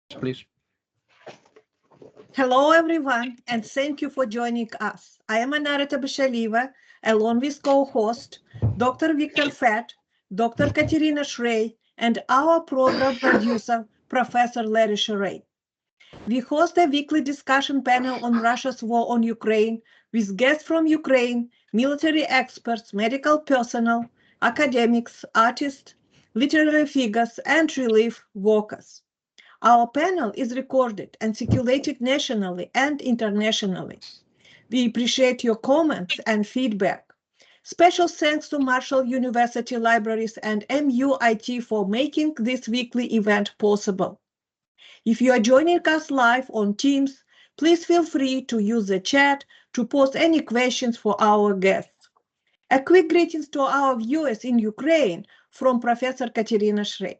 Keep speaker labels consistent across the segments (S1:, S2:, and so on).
S1: Please.
S2: Hello, everyone, and thank you for joining us. I am Anarita Bashaliva, along with co-host Dr. Viktor Fed, Dr. Katerina Shrey, and our program producer, Professor Larry Sherray. We host a weekly discussion panel on Russia's war on Ukraine with guests from Ukraine, military experts, medical personnel, academics, artists, literary figures, and relief workers. Our panel is recorded and circulated nationally and internationally. We appreciate your comments and feedback. Special thanks to Marshall University Libraries and MUIT for making this weekly event possible. If you are joining us live on Teams, please feel free to use the chat to post any questions for our guests. A quick greetings to our viewers in Ukraine from Professor Katerina Shrey.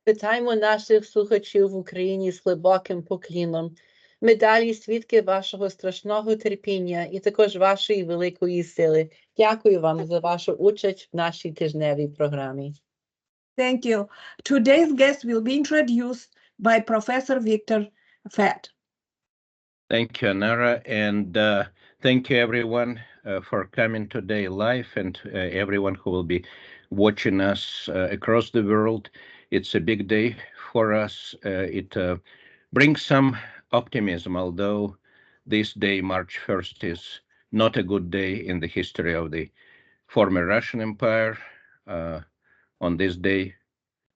S3: Вітаємо наших слухачів в Україні з глибоким покліном. Ми далі свідки вашого страшного терпіння і також вашої великої сили. Дякую вам за вашу участь в нашій тижневій програмі.
S2: Thank you. Today's guest will be introduced by Professor Viktor Fed.
S1: Thank you, Anara, and thank you everyone for coming today live, and everyone who will be watching us across the world. It's a big day for us. It brings some optimism, although this day, March 1st, is not a good day in the history of the former Russian Empire. On this day,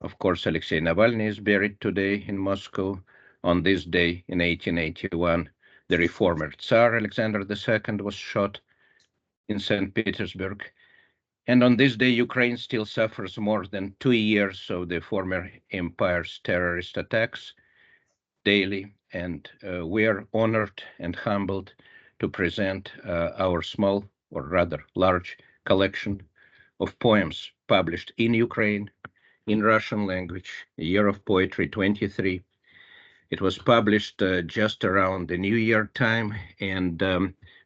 S1: of course, Alexei Navalny is buried today in Moscow. On this day, in 1881, the reformer Tsar Alexander II was shot in St. Petersburg. And on this day, Ukraine still suffers more than 2 years of the former empire's terrorist attacks daily. And we are honored and humbled to present our small, or rather large, collection of poems published in Ukraine in Russian language, Year of Poetry 23. It was published just around the New Year time, and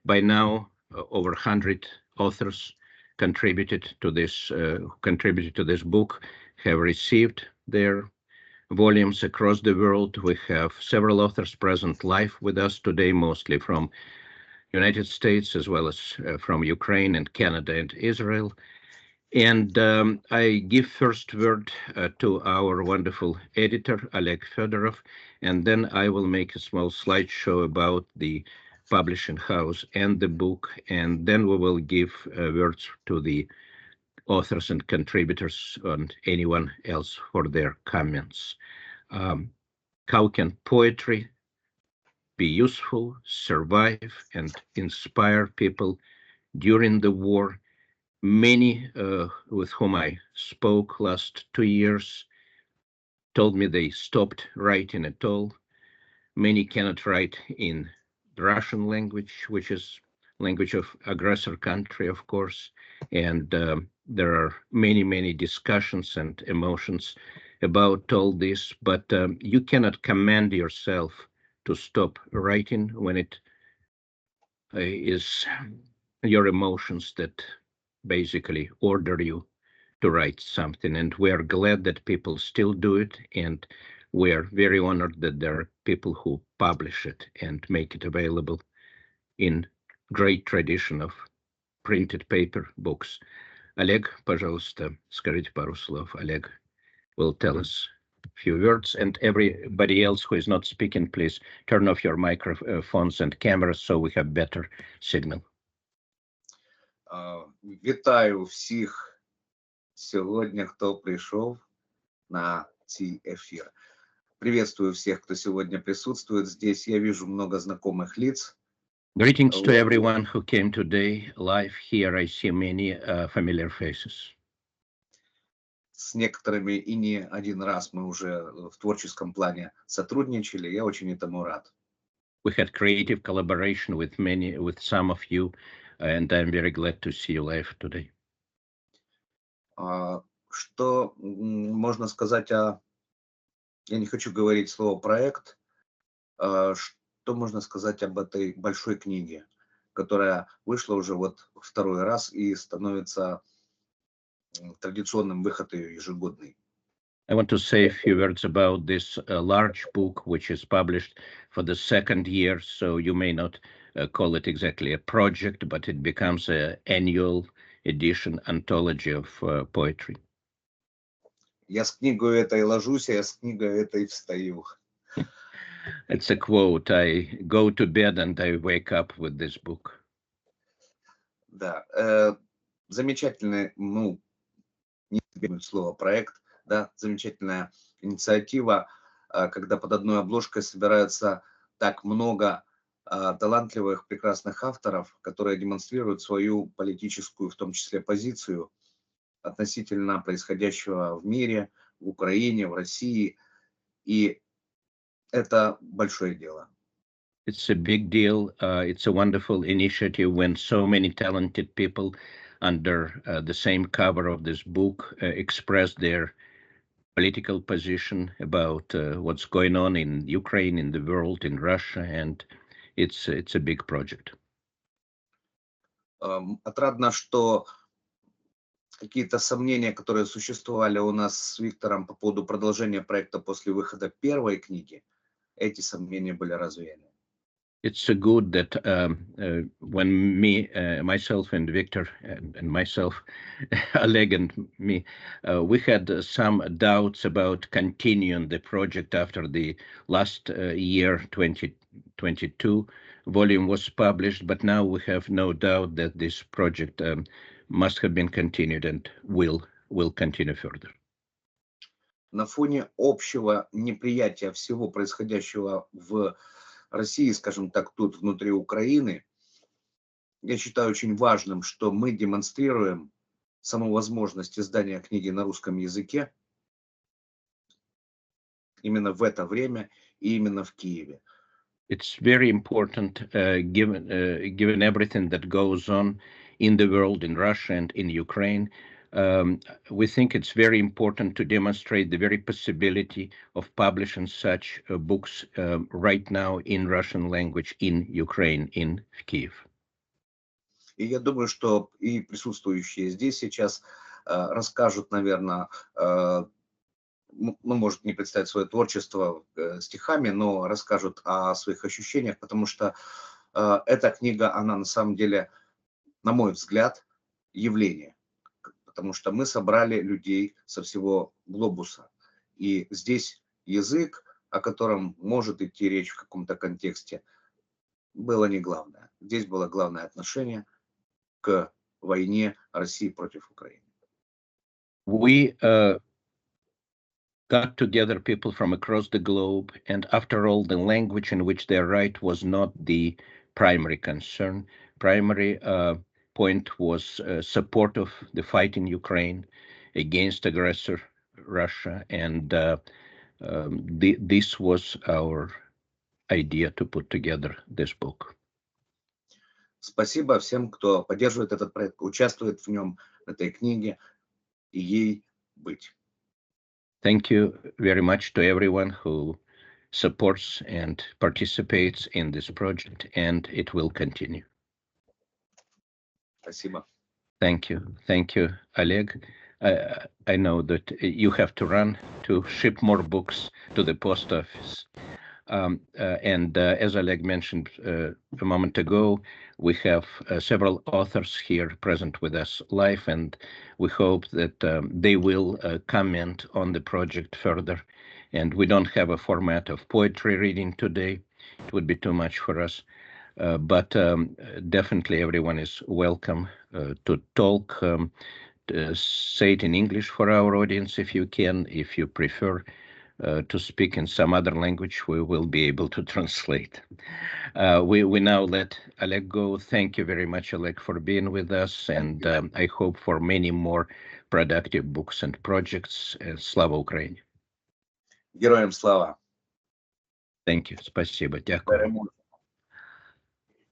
S1: by now over 100 authors contributed to this book have received their volumes across the world. We have several authors present live with us today, mostly from United States as well as from Ukraine and Canada and Israel. And I give first word to our wonderful editor, Oleg Fedorov, and then I will make a small slideshow about the publishing house and the book, and then we will give words to the authors and contributors and anyone else for their comments. How can poetry be useful, survive, and inspire people during the war? Many with whom I spoke last 2 years told me they stopped writing at all. Many cannot write in Russian language, which is language of aggressor country, of course, and there are many discussions and emotions about all this, but you cannot command yourself to stop writing when it is your emotions that basically order you to write something. And we are glad that people still do it, and we are very honored that there are people who publish it and make it available in great tradition of printed paper books. Oleg, пожалуйста, скажите пару слов. Oleg will tell us a few words, and everybody else who is not speaking, please turn off your microphones and cameras so we have better signal.
S4: Вітаю всіх сьогодні, хто прийшов на цей эфир. Приветствую всех, кто сегодня присутствует здесь. Я вижу много знакомых лиц.
S1: Greetings to everyone who came today live here. I see many familiar faces.
S4: С некоторыми и не один раз мы уже в творческом плане сотрудничали. Я очень этому рад.
S1: We had creative collaboration with some of you, and I'm very glad to see you live today.
S4: Что можно сказать о... Я не хочу говорить слово «проект». Что можно сказать об этой большой книге, которая вышла уже вот второй раз и становится традиционным выход ее ежегодный?
S1: I want to say a few words about this large book, which is published for the second year. So you may not call it exactly a project, but it becomes an annual edition anthology of poetry.
S4: Я с книгой этой ложусь, я с книгой этой встаю.
S1: It's a quote. I go to bed and I wake up with this book.
S4: Да, замечательный, ну, не любимое слово проект, да, замечательная инициатива, когда под одной обложкой собираются так много талантливых, прекрасных авторов, которые демонстрируют свою политическую, в том числе, позицию относительно происходящего в мире, в Украине, в России. И это большое дело.
S1: It's a big deal. It's a wonderful initiative when so many talented people under the same cover of this book express their political position about what's going on in Ukraine, in the world, in Russia, and it's a big project.
S4: Отрадно, что какие-то сомнения, которые существовали у нас с Виктором по поводу продолжения проекта после выхода первой книги, эти сомнения были развеяны.
S1: It's good that when myself and Victor and myself, Oleg and me, we had some doubts about continuing the project after the last year, 2022 volume was published, but now we have no doubt that this project must have been continued and will continue further.
S4: На фоне общего неприятия всего происходящего в России, скажем так, тут внутри Украины, я считаю очень важным, что мы демонстрируем саму возможность издания книги на русском языке именно в это время и именно в Киеве.
S1: It's very important, given everything that goes on in the world, in Russia and in Ukraine. We think it's very important to demonstrate the very possibility of publishing such books right now in Russian language in Ukraine, in Kyiv.
S4: И я думаю, что и присутствующие здесь сейчас расскажут, наверное, ну, может не представить свое творчество стихами, но расскажут о своих ощущениях, потому что эта книга, она на самом деле, на мой взгляд, явление. Потому что мы собрали людей со всего глобуса. И здесь язык, о котором может идти речь в каком-то контексте, было не главное. Здесь было главное отношение к войне России против Украины.
S1: We got together people from across the globe, and after all, the language in which they write was not the primary concern. Primary point was support of the fight in Ukraine against aggressor Russia, and this was our idea to put together this book.
S4: Спасибо всем, кто поддерживает этот проект, участвует в нем, в этой книге, и ей быть.
S1: Thank you very much to everyone who supports and participates in this project, and it will continue.
S4: Спасибо.
S1: Thank you. Thank you, Oleg. I know that you have to run to ship more books to the post office. And as Oleg mentioned a moment ago, we have several authors here present with us live, and we hope that they will comment on the project further. And we don't have a format of poetry reading today. It would be too much for us. But definitely everyone is welcome to talk. Say it in English for our audience if you can. If you prefer to speak in some other language, we will be able to translate. We now let Oleg go. Thank you very much, Oleg, for being with us, and I hope for many more productive books and projects. Slava Ukraine.
S4: Героям слава.
S1: Thank you. Спасибо. Дякую.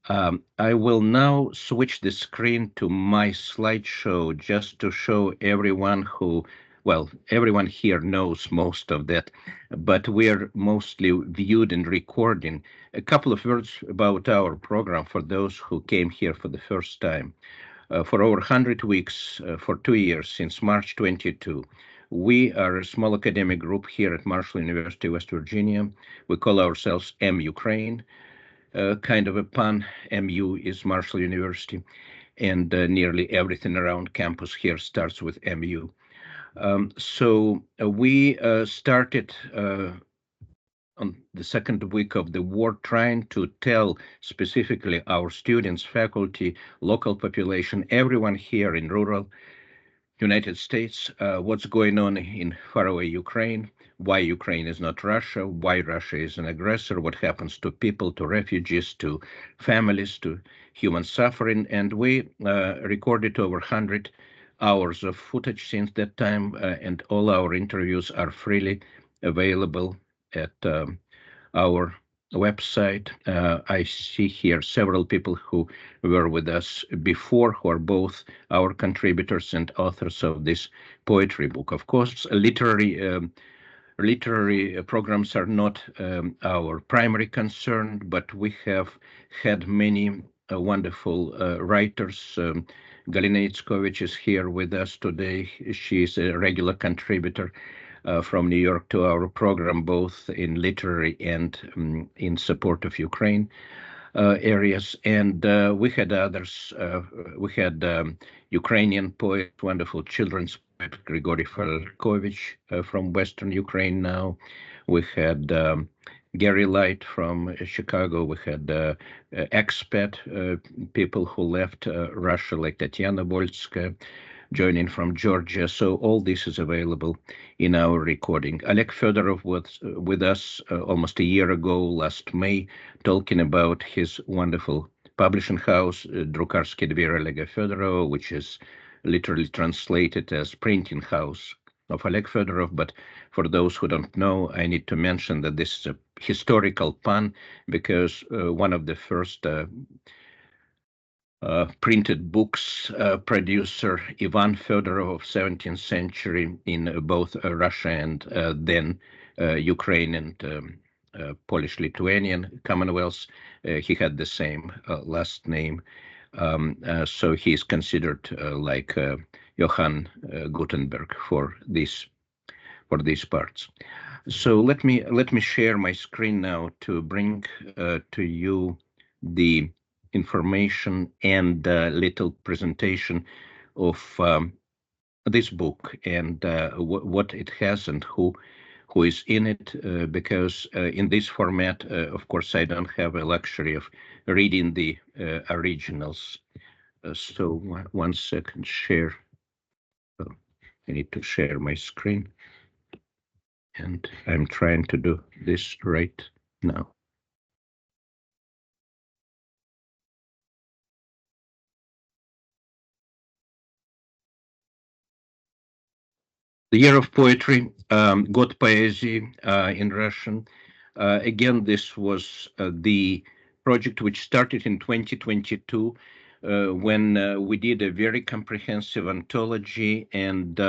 S1: I will now switch the screen to my slideshow just to show everyone who, well, everyone here knows most of that, but we're mostly viewed and recording. A couple of words about our program for those who came here for the first time. For over 100 weeks, for 2 years, since March 22, We are a small academic group here at Marshall University, West Virginia. We call ourselves MUkraine, kind of a pun. MU is Marshall University, and nearly everything around campus here starts with MU. So we started on the second week of the war, trying to tell specifically our students, faculty, local population, everyone here in rural United States, what's going on in faraway Ukraine, why Ukraine is not Russia, why Russia is an aggressor, what happens to people, to refugees, to families, to human suffering. And we recorded over 100 hours of footage since that time, and all our interviews are freely available at our website. I see here several people who were with us before, who are both our contributors and authors of this poetry book. Of course, literary programs are not our primary concern, but we have had many wonderful writers. Galina Itskovich is here with us today. She is a regular contributor from New York to our program, both in literary and in support of Ukraine areas. And we had others. We had Ukrainian poet, wonderful children's poet, Grigory Falkovich from Western Ukraine now. We had Gary Light from Chicago. We had expat people who left Russia, like Tatiana Volskaya, joining from Georgia. So all this is available in our recording. Oleg Fedorov was with us almost a year ago, last May, talking about his wonderful publishing house, Drukarsky Dvir Olega Fedorova, which is literally translated as printing house of Oleg Fedorov. But for those who don't know, I need to mention that this is a historical pun, because one of the first printed books producer, Ivan Fedorov of 17th century in both Russia and then Ukraine and Polish-Lithuanian Commonwealths. He had the same last name. So he's considered like Johann Gutenberg for these parts. So let me share my screen now to bring to you the information and little presentation of this book and what it has and who is in it, because in this format, of course, I don't have a luxury of reading the originals. So 1 second, share. Oh, I need to share my screen, and I'm trying to do this right now. The Year of Poetry, God ПОЭЗИИ in Russian. Again, this was the project which started in 2022 when we did a very comprehensive anthology and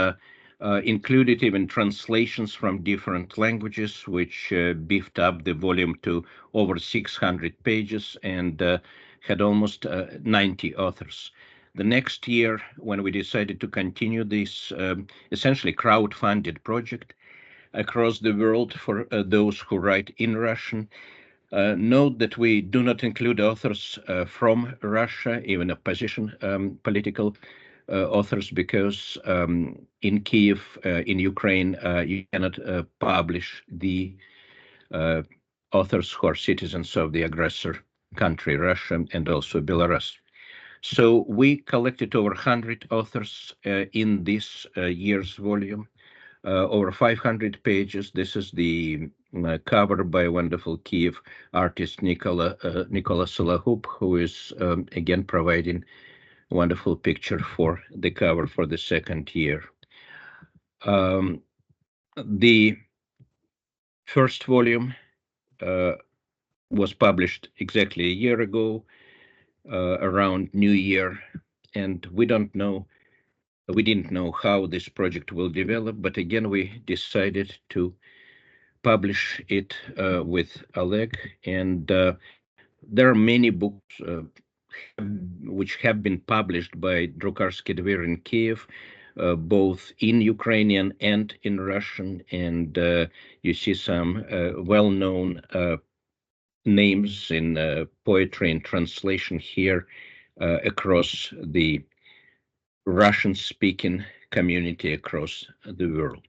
S1: included even translations from different languages, which beefed up the volume to over 600 pages and had almost 90 authors. The next year, when we decided to continue this essentially crowd-funded project across the world for those who write in Russian, note that we do not include authors from Russia, even opposition political authors, because in Kyiv, in Ukraine, you cannot publish the authors who are citizens of the aggressor country, Russia, and also Belarus. So we collected over 100 authors in this year's volume, over 500 pages. This is the cover by a wonderful Kyiv artist, Nikola Solahub, who is again providing a wonderful picture for the cover for the second year. The first volume was published exactly a year ago, around New Year, and we didn't know how this project will develop, but again, we decided to publish it with Oleg, and there are many books which have been published by Drukarsky Dvir in Kyiv, both in Ukrainian and in Russian, and you see some well-known names in poetry and translation here across the Russian-speaking community across the world.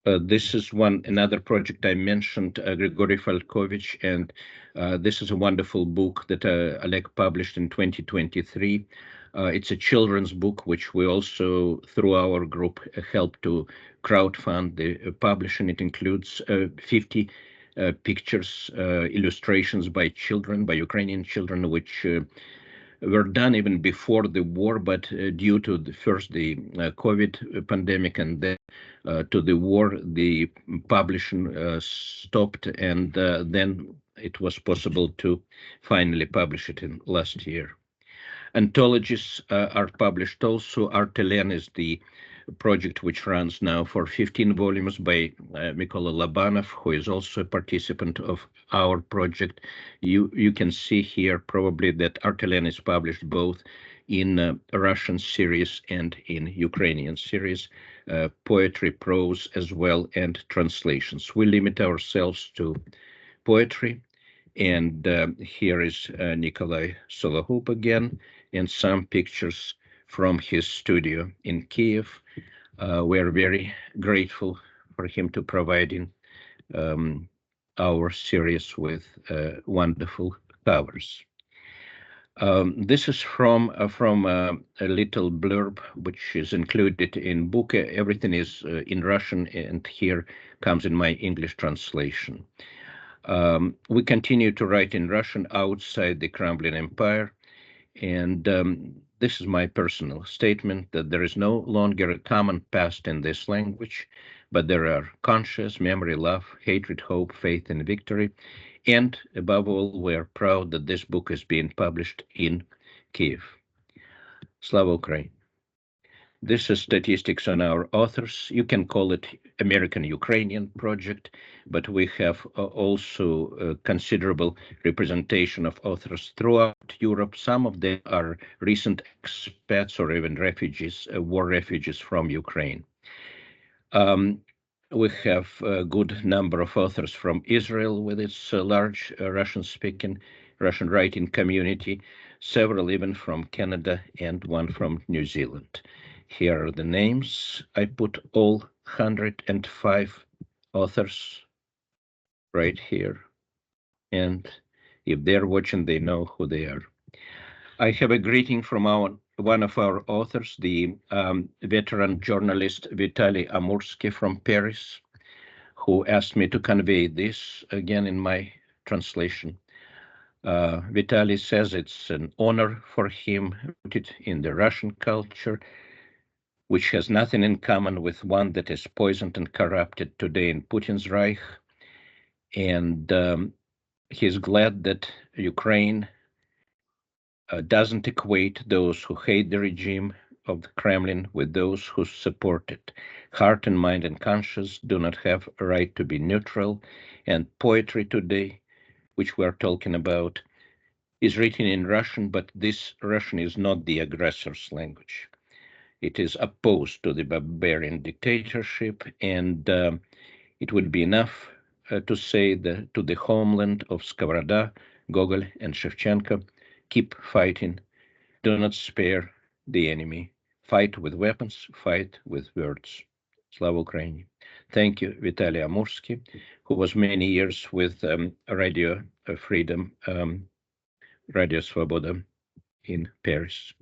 S1: This is another project I mentioned, Grigory Falkovich, and this is a wonderful book that Oleg published in 2023. It's a children's book, which we also, through our group, helped to crowdfund the publishing. It includes 50 pictures, illustrations by children, by Ukrainian children, which were done even before the war, but due to the COVID pandemic and then to the war, the publishing stopped, and then it was possible to finally publish it in last year. Anthologies are published also. Artelen is the project which runs now for 15 volumes by Mykola Labanov, who is also a participant of our project. You can see here probably that Artelen is published both in Russian series and in Ukrainian series, poetry, prose as well, and translations. We limit ourselves to poetry, and here is Nikolai Sologub again, and some pictures from his studio in Kyiv. We are very grateful for him to providing our series with wonderful covers. This is from a little blurb which is included in book. Everything is in Russian, and here comes in my English translation. We continue to write in Russian outside the Kremlin Empire, and this is my personal statement that there is no longer a common past in this language, but there are conscience, memory, love, hatred, hope, faith, and victory. And above all, we are proud that this book is being published in Kyiv. Slava Ukraine. This is statistics on our authors. You can call it American-Ukrainian project, but we have also a considerable representation of authors throughout Europe. Some of them are recent expats or even refugees, war refugees from Ukraine. We have a good number of authors from Israel with its large Russian-speaking, Russian-writing community, several even from Canada, and one from New Zealand. Here are the names. I put all 105 authors right here, and if they're watching, they know who they are. I have a greeting from one of our authors, the veteran journalist Vitaly Amursky from Paris, who asked me to convey this again in my translation. Vitaly says it's an honor for him, rooted in the Russian culture, which has nothing in common with one that is poisoned and corrupted today in Putin's Reich. And he's glad that Ukraine doesn't equate those who hate the regime of the Kremlin with those who support it. Heart and mind and conscience do not have a right to be neutral, and poetry today, which we are talking about, is written in Russian, but this Russian is not the aggressor's language. It is opposed to the barbarian dictatorship, and it would be enough to say that to the homeland of Skovoroda, Gogol, and Shevchenko, keep fighting, do not spare the enemy. Fight with weapons, fight with words. Slava Ukraine. Thank you, Vitaly Amursky, who was many years with Radio Freedom, Radio Svoboda in Paris.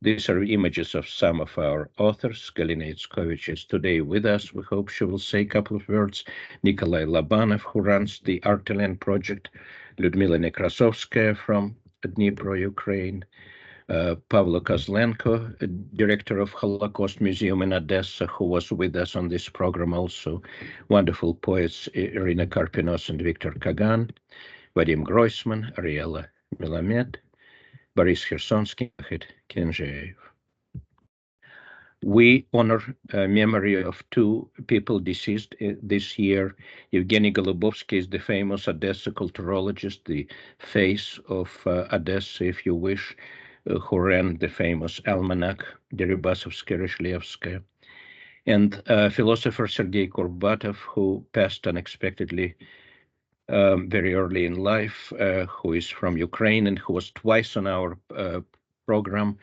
S1: These are images of some of our authors. Galina Itzkovich is today with us. We hope she will say a couple of words. Nikolai Labanov, who runs the Artelen project. Lyudmila Nekrasovskaya from Dnipro, Ukraine. Pavlo Kozlenko, director of Holocaust Museum in Odessa, who was with us on this program also. Wonderful poets, Irina Karpinos and Viktor Kagan. Vadim Groisman, Ariela Milamed. Boris Khersonsky, Kenzeev. We honor memory of two people deceased this year. Evgeny Golubovsky is the famous Odessa culturologist, the face of Odessa, if you wish, who ran the famous almanac, Deribasovskaya-Ryshlyevskaya, and philosopher Sergei Kurbatov, who passed unexpectedly very early in life, who is from Ukraine and who was twice on our program.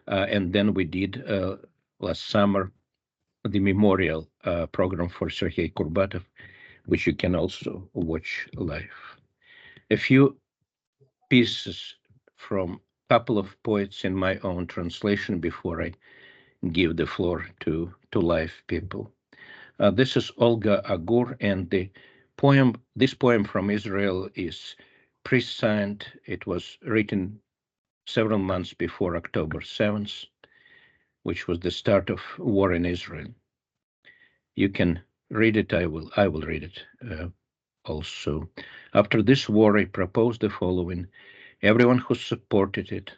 S1: And then we did last summer the memorial program for Sergei Kurbatov, which you can also watch live. A few pieces from a couple of poets in my own translation before I give the floor to live people. This is Olga Agur, and this poem from Israel is pre-signed. It was written several months before October 7th, which was the start of war in Israel. You can read it. I will read it also. After this war, I propose the following: everyone who supported it,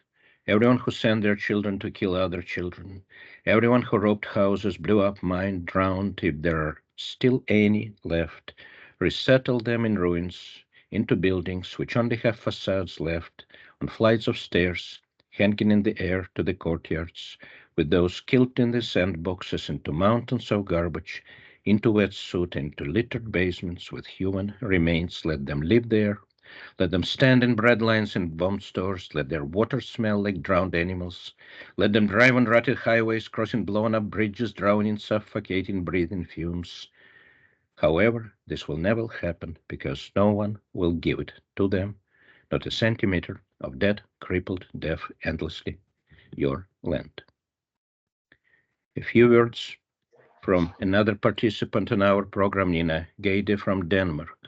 S1: everyone who sent their children to kill other children, everyone who robbed houses, blew up mine, drowned, if there are still any left, resettle them in ruins into buildings which only have facades left, on flights of stairs, hanging in the air to the courtyards, with those killed in the sandboxes, into mountains of garbage, into wetsuit, into littered basements with human remains. Let them live there. Let them stand in bread lines and bomb stores. Let their water smell like drowned animals. Let them drive on rotted highways, crossing blown-up bridges, drowning, suffocating, breathing fumes. However, this will never happen because no one will give it to them, not a centimeter of dead, crippled, deaf, endlessly your land. A few words from another participant in our program, Nina Geide from Denmark.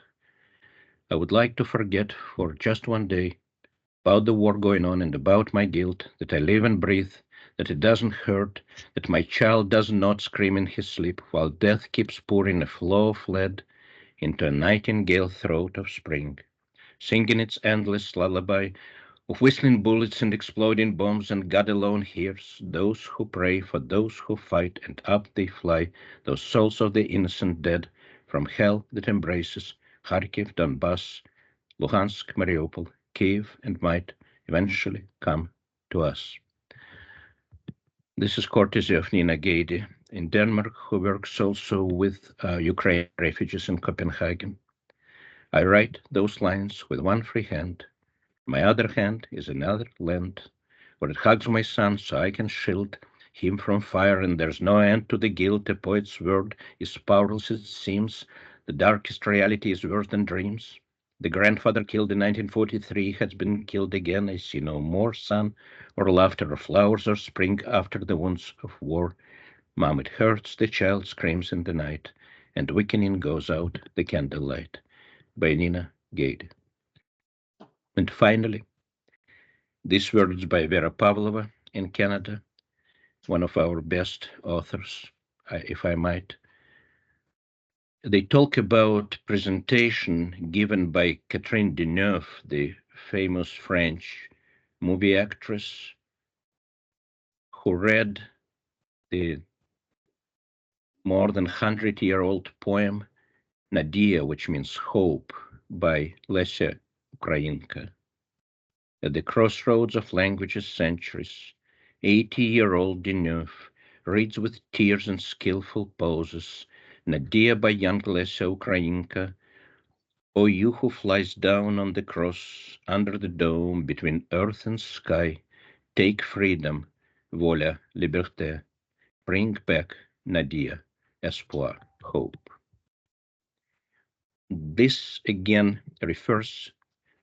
S1: I would like to forget for just one day about the war going on and about my guilt, that I live and breathe, that it doesn't hurt, that my child does not scream in his sleep while death keeps pouring a flow of lead into a nightingale throat of spring, singing its endless lullaby of whistling bullets and exploding bombs, and God alone hears those who pray for those who fight, and up they fly, those souls of the innocent dead, from hell that embraces Kharkiv, Donbass, Luhansk, Mariupol, Kyiv, and might eventually come to us. This is courtesy of Nina Geide in Denmark, who works also with Ukrainian refugees in Copenhagen. I write those lines with one free hand. My other hand is another land, where it hugs my son so I can shield him from fire, and there's no end to the guilt. A poet's word is powerless as it seems. The darkest reality is worse than dreams. The grandfather killed in 1943 has been killed again. I see no more sun or laughter or flowers or spring after the wounds of war. Mom, it hurts, the child screams in the night, and weakening goes out the candlelight. By Nina Geide. And finally, these words by Vera Pavlova in Canada, one of our best authors, if I might. They talk about presentation given by Catherine Deneuve, the famous French movie actress, who read the more than 100-year-old poem Nadia, which means hope, by Lesya Ukrainka. At the crossroads of languages, centuries, 80-year-old Deneuve reads with tears and skillful poses Nadia by young Lesya Ukrainka. O you who flies down on the cross under the dome between earth and sky, take freedom, vola, liberté, bring back Nadia, espoir, hope. This again refers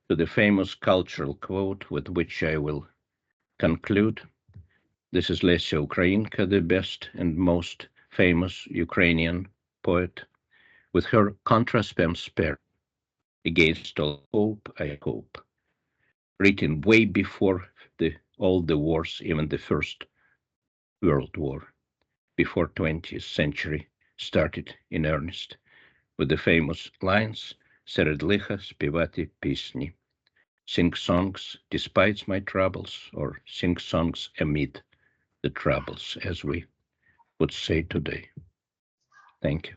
S1: to the famous cultural quote with which I will conclude. This is Lesya Ukrainka, the best and most famous Ukrainian poet, with her contraspem spare, against all hope, I hope, written way before all the wars, even the First World War, before 20th century started in earnest, with the famous lines, Серед лиха співати пісні, sing songs despite my troubles, or sing songs amid the troubles, as we would say today. Thank you.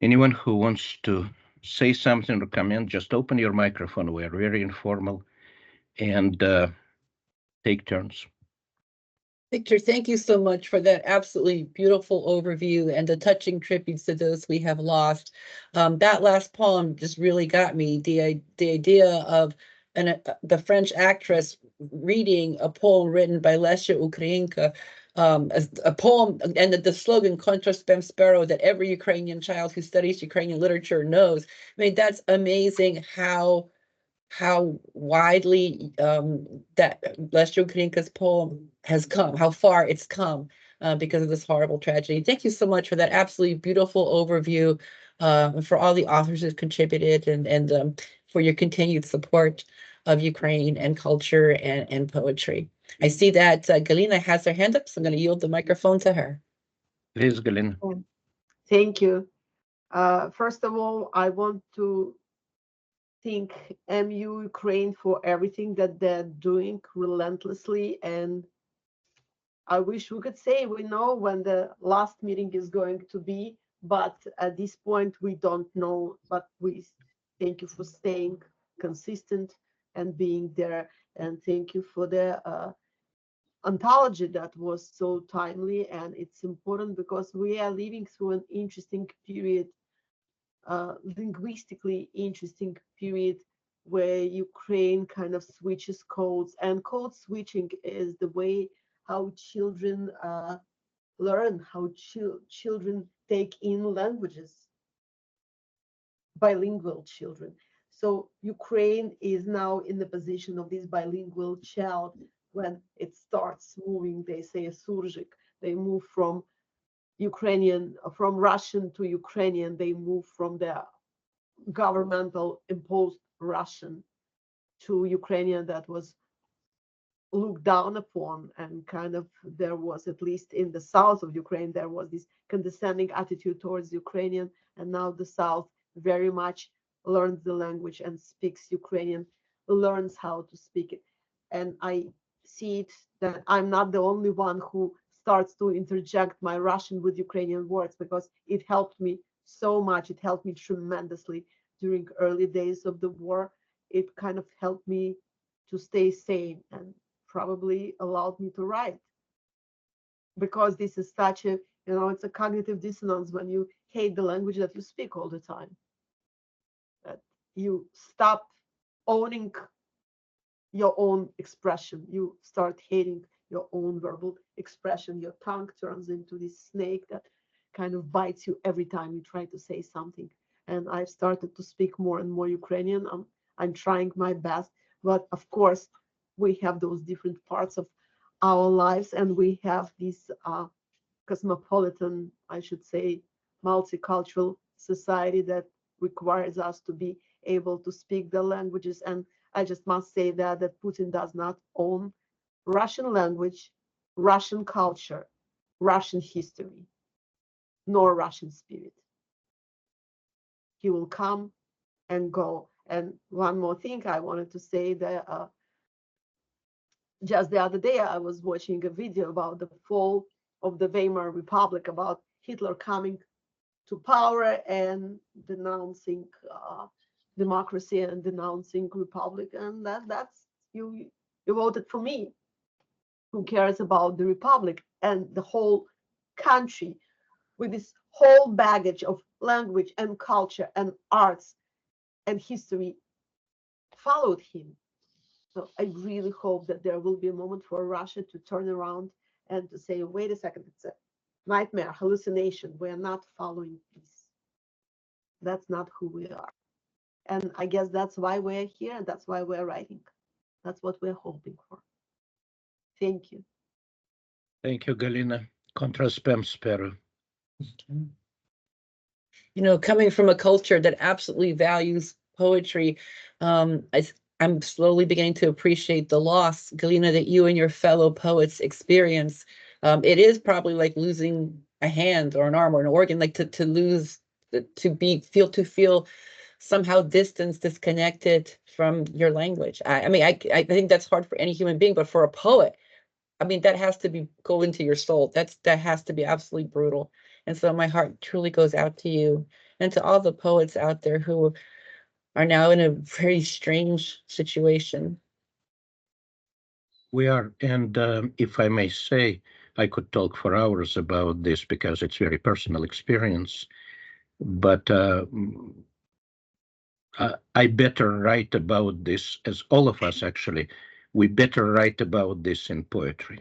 S1: Anyone who wants to say something or comment, just open your microphone. We are very informal, and take turns.
S3: Victor, thank you so much for that absolutely beautiful overview and the touching tributes to those we have lost. That last poem just really got me. The idea of the French actress reading a poem written by Lesya Ukrainka, a poem, and the slogan "Kontra spem sparrow" that every Ukrainian child who studies Ukrainian literature knows. I mean, that's amazing how widely that Lesya Ukrainka's poem has come, how far it's come because of this horrible tragedy. Thank you so much for that absolutely beautiful overview, for all the authors who've contributed, and for your continued support of Ukraine and culture and poetry. I see that Galina has her hand up, so I'm going to yield the microphone to her.
S1: Please, Galina.
S5: Thank you. First of all, I want to thank Ukraine for everything that they're doing relentlessly, and I wish we could say we know when the last meeting is going to be, but at this point we don't know. But we thank you for staying consistent and being there, and thank you for the anthology that was so timely, and it's important because we are living through an interesting period, linguistically interesting period, where Ukraine kind of switches codes, and code switching is the way how children learn, how children take in languages, bilingual children. So Ukraine is now in the position of this bilingual child. When it starts moving, they say a surjik, they move from Ukrainian, from Russian to Ukrainian, they move from the governmental imposed Russian to Ukrainian that was looked down upon, and kind of there was, at least in the south of Ukraine, there was this condescending attitude towards Ukrainian, and now the south very much learns the language and speaks Ukrainian, learns how to speak it. And I see it that I'm not the only one who starts to interject my Russian with Ukrainian words, because it helped me so much. It helped me tremendously during early days of the war. It kind of helped me to stay sane, and probably allowed me to write, because this is such a, it's a cognitive dissonance when you hate the language that you speak all the time, that you stop owning your own expression, you start hating your own verbal expression, your tongue turns into this snake that kind of bites you every time you try to say something. And I've started to speak more and more Ukrainian. I'm trying my best, but of course we have those different parts of our lives, and we have this cosmopolitan, I should say, multicultural society that requires us to be able to speak the languages. And I just must say that Putin does not own Russian language, Russian culture, Russian history, nor Russian spirit. He will come and go. And one more thing I wanted to say, that just the other day I was watching a video about the fall of the Weimar Republic, about Hitler coming to power and denouncing democracy and denouncing republic, and that's you voted for me. Who cares about the republic? And the whole country, with this whole baggage of language and culture and arts and history, followed him. So I really hope that there will be a moment for Russia to turn around and to say, wait a second, it's a nightmare, hallucination. We are not following peace. That's not who we are. And I guess that's why we're here, and that's why we're writing. That's what we're hoping for. Thank you.
S1: Thank you, Galina. Kontra spem sparrow.
S3: Coming from a culture that absolutely values poetry, I'm slowly beginning to appreciate the loss, Galina, that you and your fellow poets experience. It is probably like losing a hand or an arm or an organ, like to lose to feel somehow distanced, disconnected from your language. I mean, I think that's hard for any human being, but for a poet, I mean, that has to go into your soul. That has to be absolutely brutal. And so my heart truly goes out to you and to all the poets out there who are now in a very strange situation.
S1: We are, and if I may say, I could talk for hours about this because it's very personal experience, but I better write about this, as all of us actually, we better write about this in poetry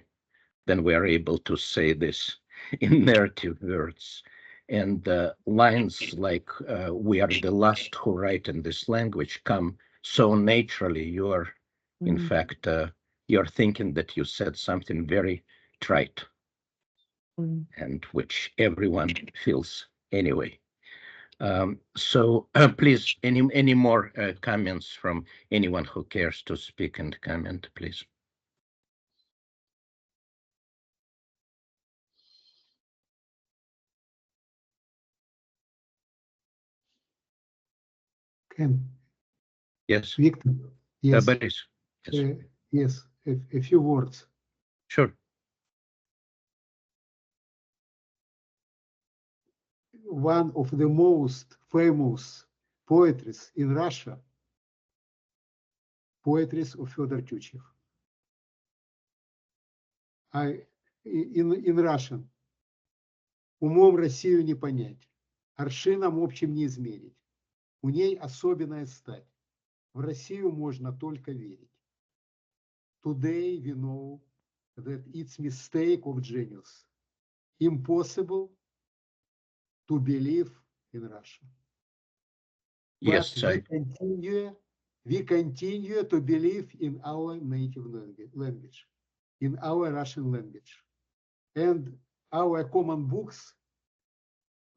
S1: than we are able to say this in narrative words. And lines like, we are the last who write in this language come so naturally. You are, in fact, you're thinking that you said something very trite and which everyone feels anyway. So please, any more comments from anyone who cares to speak and comment, please? Yes.
S6: Victor, yes.
S1: Boris. Yes.
S6: Yes, a few words.
S1: Sure.
S6: One of the most famous poetries in Russia, poetries of Fedor Tyutchev. In Russian. Умом Россию не понять, аршином общим не измерить. У ней особенная стать. В Россию можно только верить. Today we know that it's mistake of genius. Impossible to believe in Russia.
S1: Yes,
S6: but we continue to believe in our native language, in our Russian language. And our common books,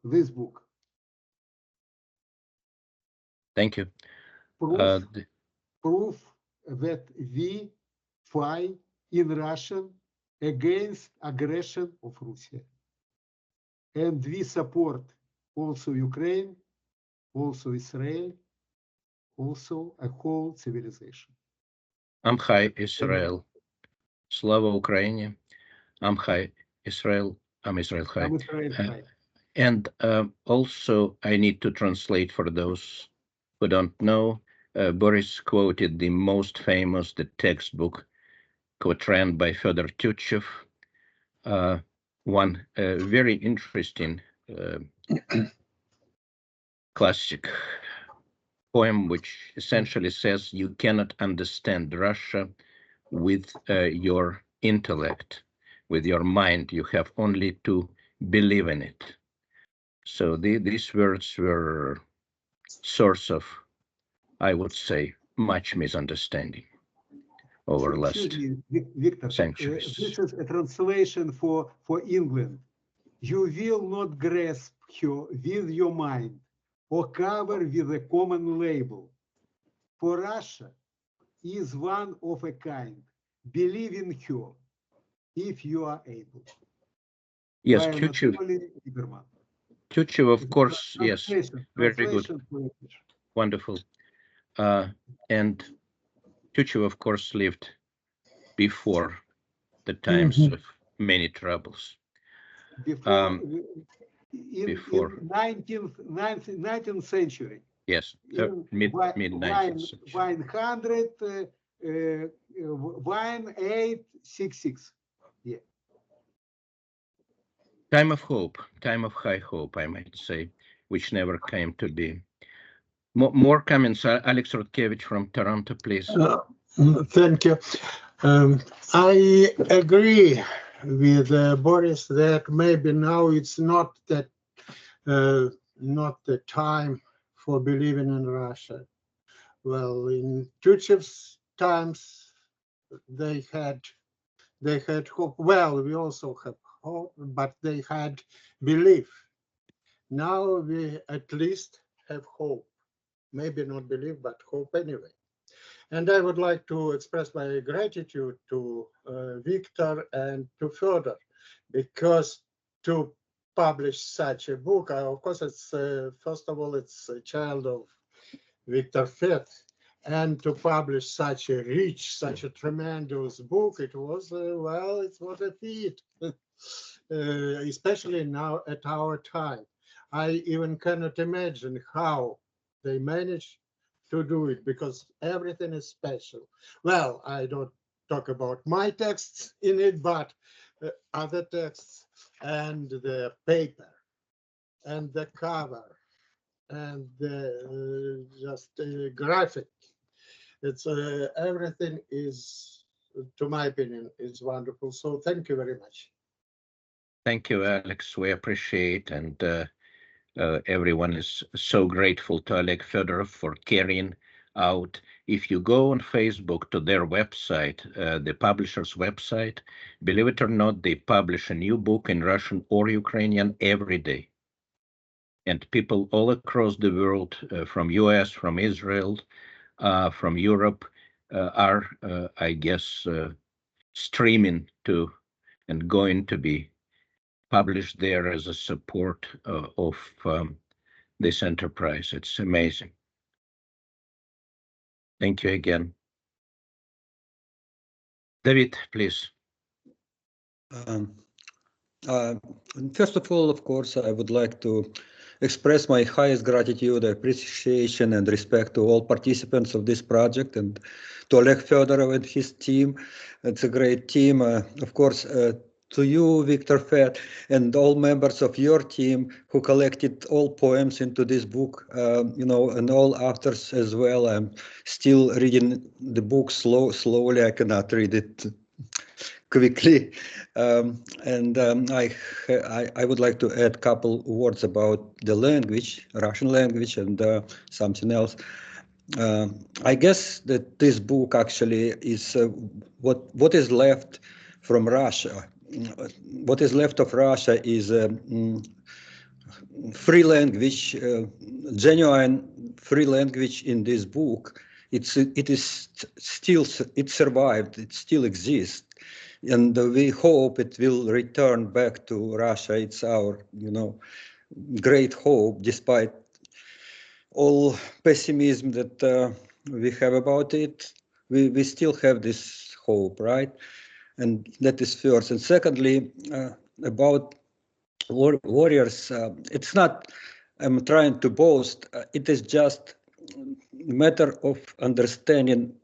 S6: this book.
S1: Thank you.
S6: Proof that we fight in Russian against aggression of Russia. And we support also Ukraine, also Israel, also a whole civilization.
S1: Am Chai Israel. Slava Ukraine. Am Chai Israel. Am Israel Chai.
S6: Am Israel Chai.
S1: And also, I need to translate for those who don't know. Boris quoted the most famous, the textbook, quatrain by Fedor Tyutchev. One very interesting classic poem, which essentially says you cannot understand Russia with your intellect, with your mind. You have only to believe in it. So these words were source of, I would say, much misunderstanding over last
S6: Victor,
S1: centuries.
S6: this is a translation for England. You will not grasp her with your mind or cover with a common label. For Russia is one of a kind. Believe in her if you are able.
S1: Yes, Tyutchev, of course, yes, very good, wonderful. And Tyutchev, of course, lived before the times of many troubles.
S6: Before in 19th century.
S1: Yes, mid-19th century.
S6: 1866. Yeah.
S1: Time of hope, time of high hope, I might say, which never came to be. More comments. Alex Rodkevich from Toronto, please.
S7: Thank you. I agree with Boris that maybe now it's not the time for believing in Russia. Well, in Tyutchev's times, they had hope. Well, we also have hope, but they had belief. Now we at least have hope. Maybe not believe, but hope anyway. And I would like to express my gratitude to Victor and to Fedor, because to publish such a book. Of course, it's first of all, it's a child of Victor Fett, and to publish such a rich, such a tremendous book, it was well, it was a feat, especially now at our time. I even cannot imagine how they managed to do it, because everything is special. Well, I don't talk about my texts in it, but other texts, and the paper and the cover and the just graphic. It's everything is, to my opinion, is wonderful. So thank you very much.
S1: Thank you, Alex. We appreciate, and everyone is so grateful to Oleg Fedorov for carrying out. If you go on Facebook to their website, the publisher's website, believe it or not, they publish a new book in Russian or Ukrainian every day. And people all across the world, from US, from Israel, from Europe, are, I guess, streaming to and going to be published there as a support of this enterprise. It's amazing. Thank you again. David, please.
S8: First of all, of course, I would like to express my highest gratitude, appreciation, and respect to all participants of this project, and to Oleg Fedorov and his team. It's a great team. Of course, to you, Victor Fett, and all members of your team who collected all poems into this book, you know, and all authors as well. I'm still reading the book slowly. I cannot read it quickly, I would like to add a couple words about the language, Russian language, and something else. I guess that this book actually is what is left from Russia. What is left of Russia is free language, genuine free language in this book. It survived. It still exists. And we hope it will return back to Russia. It's our, you know, great hope, despite all pessimism that we have about it. We still have this hope, right? And that is first. And secondly, about warriors, it's not, I'm trying to boast, it is just a matter of understanding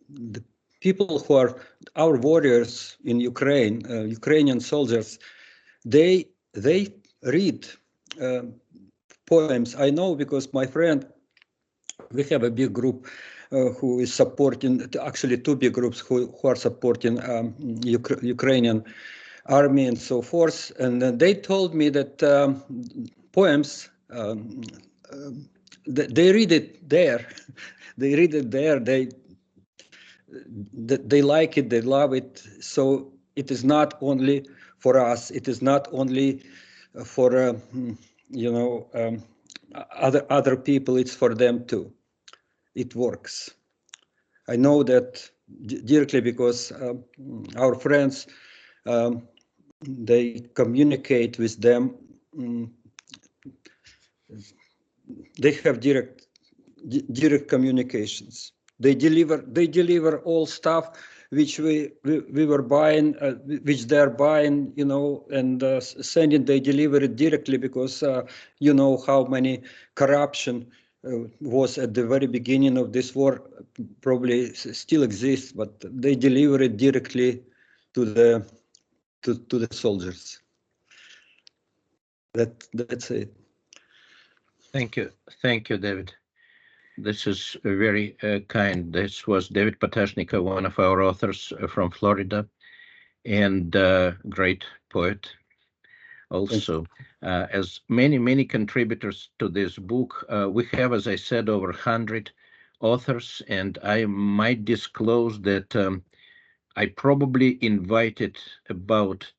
S8: the people who are our warriors in Ukraine, Ukrainian soldiers. They read poems. I know because my friend, we have a big group who is supporting, actually two big groups who are supporting Ukrainian army and so forth. And they told me that poems, they read it there. They read it there. They like it, they love it. So it is not only for us, it is not only for you know, other people, it's for them too. It works. I know that directly because our friends, they communicate with them. They have direct communications. They deliver all stuff which we were buying, which they're buying, you know, and sending. They deliver it directly because you know how many corruption was at the very beginning of this war. Probably still exists, but they deliver it directly to the soldiers. That's it.
S1: Thank you, David. This is very kind. This was David Patashnikov, one of our authors from Florida, and great poet. Also, as many contributors to this book, we have, as I said, over 100 authors, and I might disclose that I probably invited about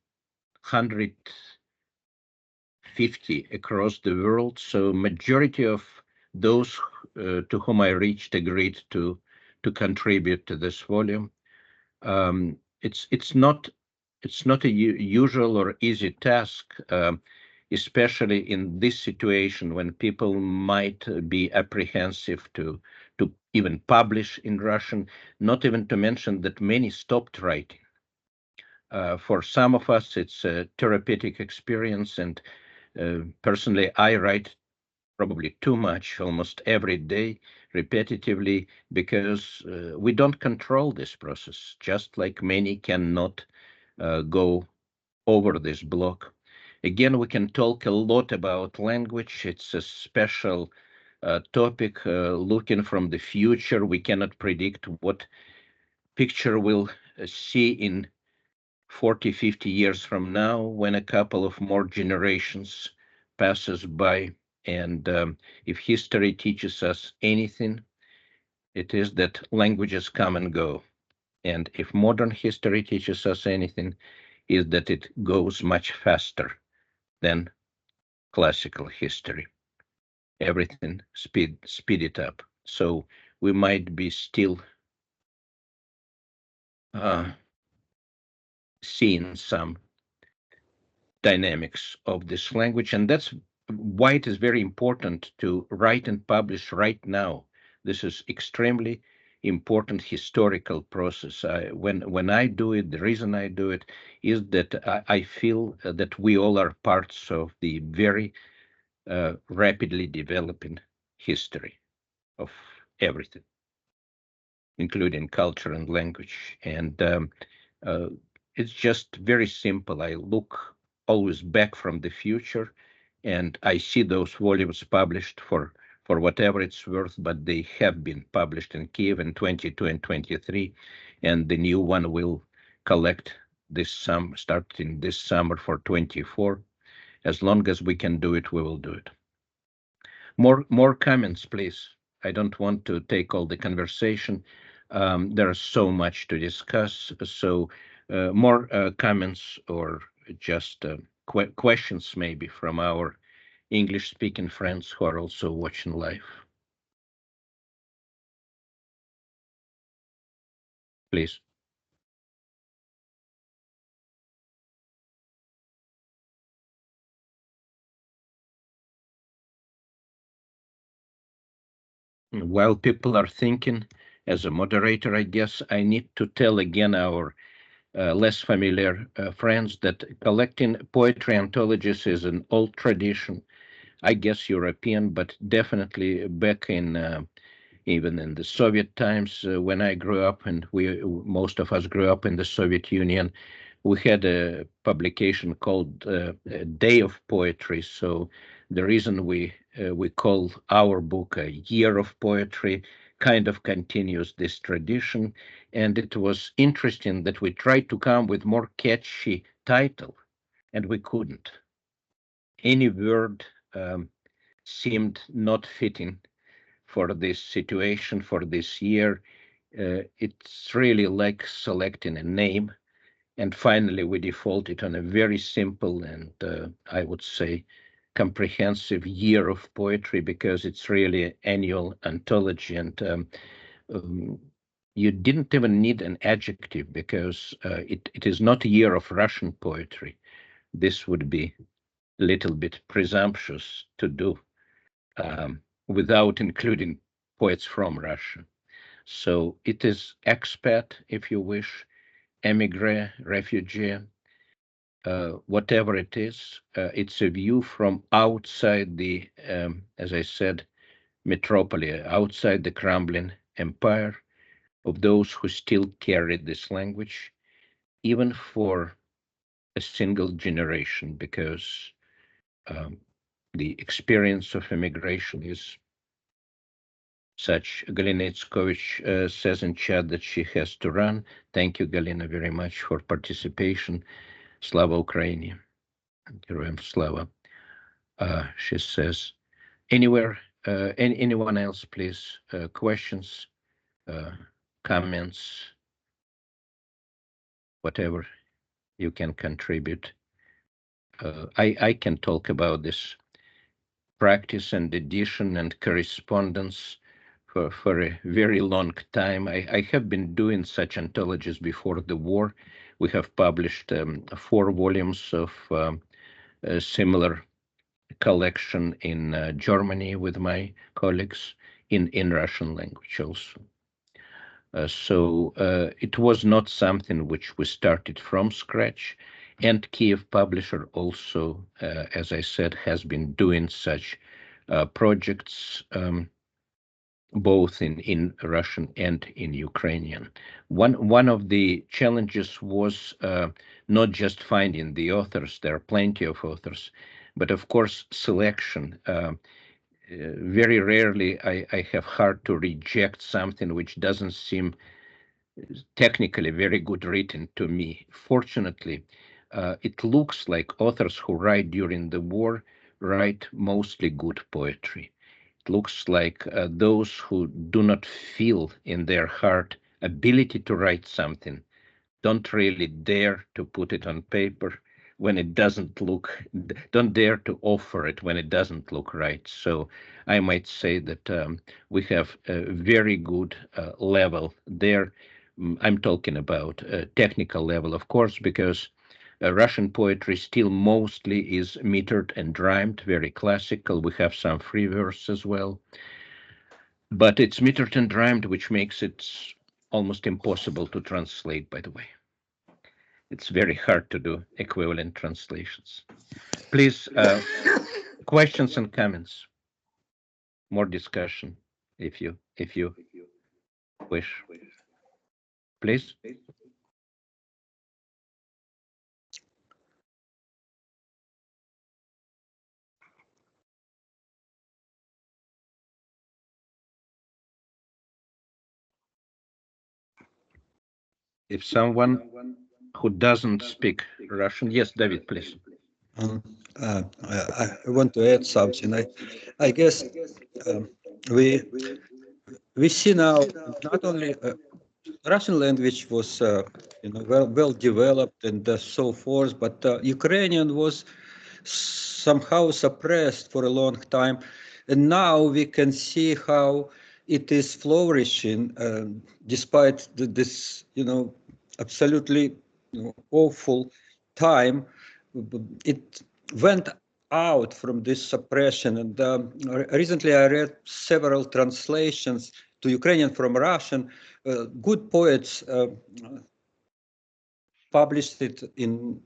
S1: 150 across the world. So majority of those to whom I reached agreed to contribute to this volume. It's not a usual or easy task. especially in this situation when people might be apprehensive to even publish in Russian, not even to mention that many stopped writing. For some of us, it's a therapeutic experience, and personally, I write probably too much, almost every day, repetitively, because we don't control this process, just like many cannot go over this block. Again, we can talk a lot about language. It's a special topic. Looking from the future, we cannot predict what picture we'll see in 40, 50 years from now when a couple of more generations passes by. And if history teaches us anything, it is that languages come and go. And if modern history teaches us anything, is that it goes much faster than classical history. Everything speed it up. So we might be still seeing some dynamics of this language, and that's why it is very important to write and publish right now. This is extremely important historical process. When I do it, the reason I do it is that I feel that we all are parts of the very rapidly developing history of everything, including culture and language. And it's just very simple. I look always back from the future, and I see those volumes published for whatever it's worth, but they have been published in Kyiv in 22 and 23, and the new one will collect this starting this summer for 24. As long as we can do it, we will do it. More comments, please. I don't want to take all the conversation. There's so much to discuss. So more comments or just questions maybe from our English-speaking friends who are also watching live. Please. While people are thinking, as a moderator, I guess I need to tell again our less familiar friends that collecting poetry anthologies is an old tradition, I guess European, but definitely back in even in the Soviet times when I grew up, and most of us grew up in the Soviet Union. We had a publication called Day of Poetry. So the reason we call our book a Year of Poetry kind of continues this tradition. And it was interesting that we tried to come with more catchy title, and we couldn't. Any word seemed not fitting for this situation, for this year. It's really like selecting a name. And finally, we defaulted on a very simple and I would say comprehensive year of poetry, because it's really an annual anthology. And you didn't even need an adjective, because it is not a year of Russian poetry. This would be a little bit presumptuous to do without including poets from Russia. So it is expat, if you wish, emigre, refugee, whatever it is. It's a view from outside the, as I said, metropolis, outside the crumbling empire, of those who still carry this language, even for a single generation, because the experience of immigration is such. Galina Itzkovich says in chat that she has to run. Thank you, Galina, very much for participation. Slava Ukraini, Heroyam Slava. She says, anywhere, anyone else, please? Questions, comments, whatever you can contribute. I can talk about this practice and edition and correspondence for a very long time. I have been doing such anthologies before the war. We have published 4 volumes of similar collection in Germany with my colleagues in Russian language also. So it was not something which we started from scratch. And Kyiv publisher also, as I said, has been doing such projects both in Russian and in Ukrainian. One of the challenges was not just finding the authors, there are plenty of authors, but of course selection. Very rarely I have hard to reject something which doesn't seem technically very good written to me. Fortunately, it looks like authors who write during the war write mostly good poetry. It looks like those who do not feel in their heart ability to write something don't really dare to put it on paper when it doesn't look, don't dare to offer it when it doesn't look right. So I might say that we have a very good level there. I'm talking about a technical level, of course, because Russian poetry still mostly is metered and rhymed, very classical. We have some free verse as well, but it's metered and rhymed, which makes it almost impossible to translate, by the way. It's very hard to do equivalent translations. Please, questions and comments, more discussion if you wish. Please. If someone who doesn't speak Russian, yes, David, please.
S8: I want to add something. I guess we see now not only Russian language was well developed and so forth, but Ukrainian was somehow suppressed for a long time, and now we can see how it is flourishing despite this absolutely awful time. It went out from this suppression, and recently I read several translations to Ukrainian from Russian. Good poets published it in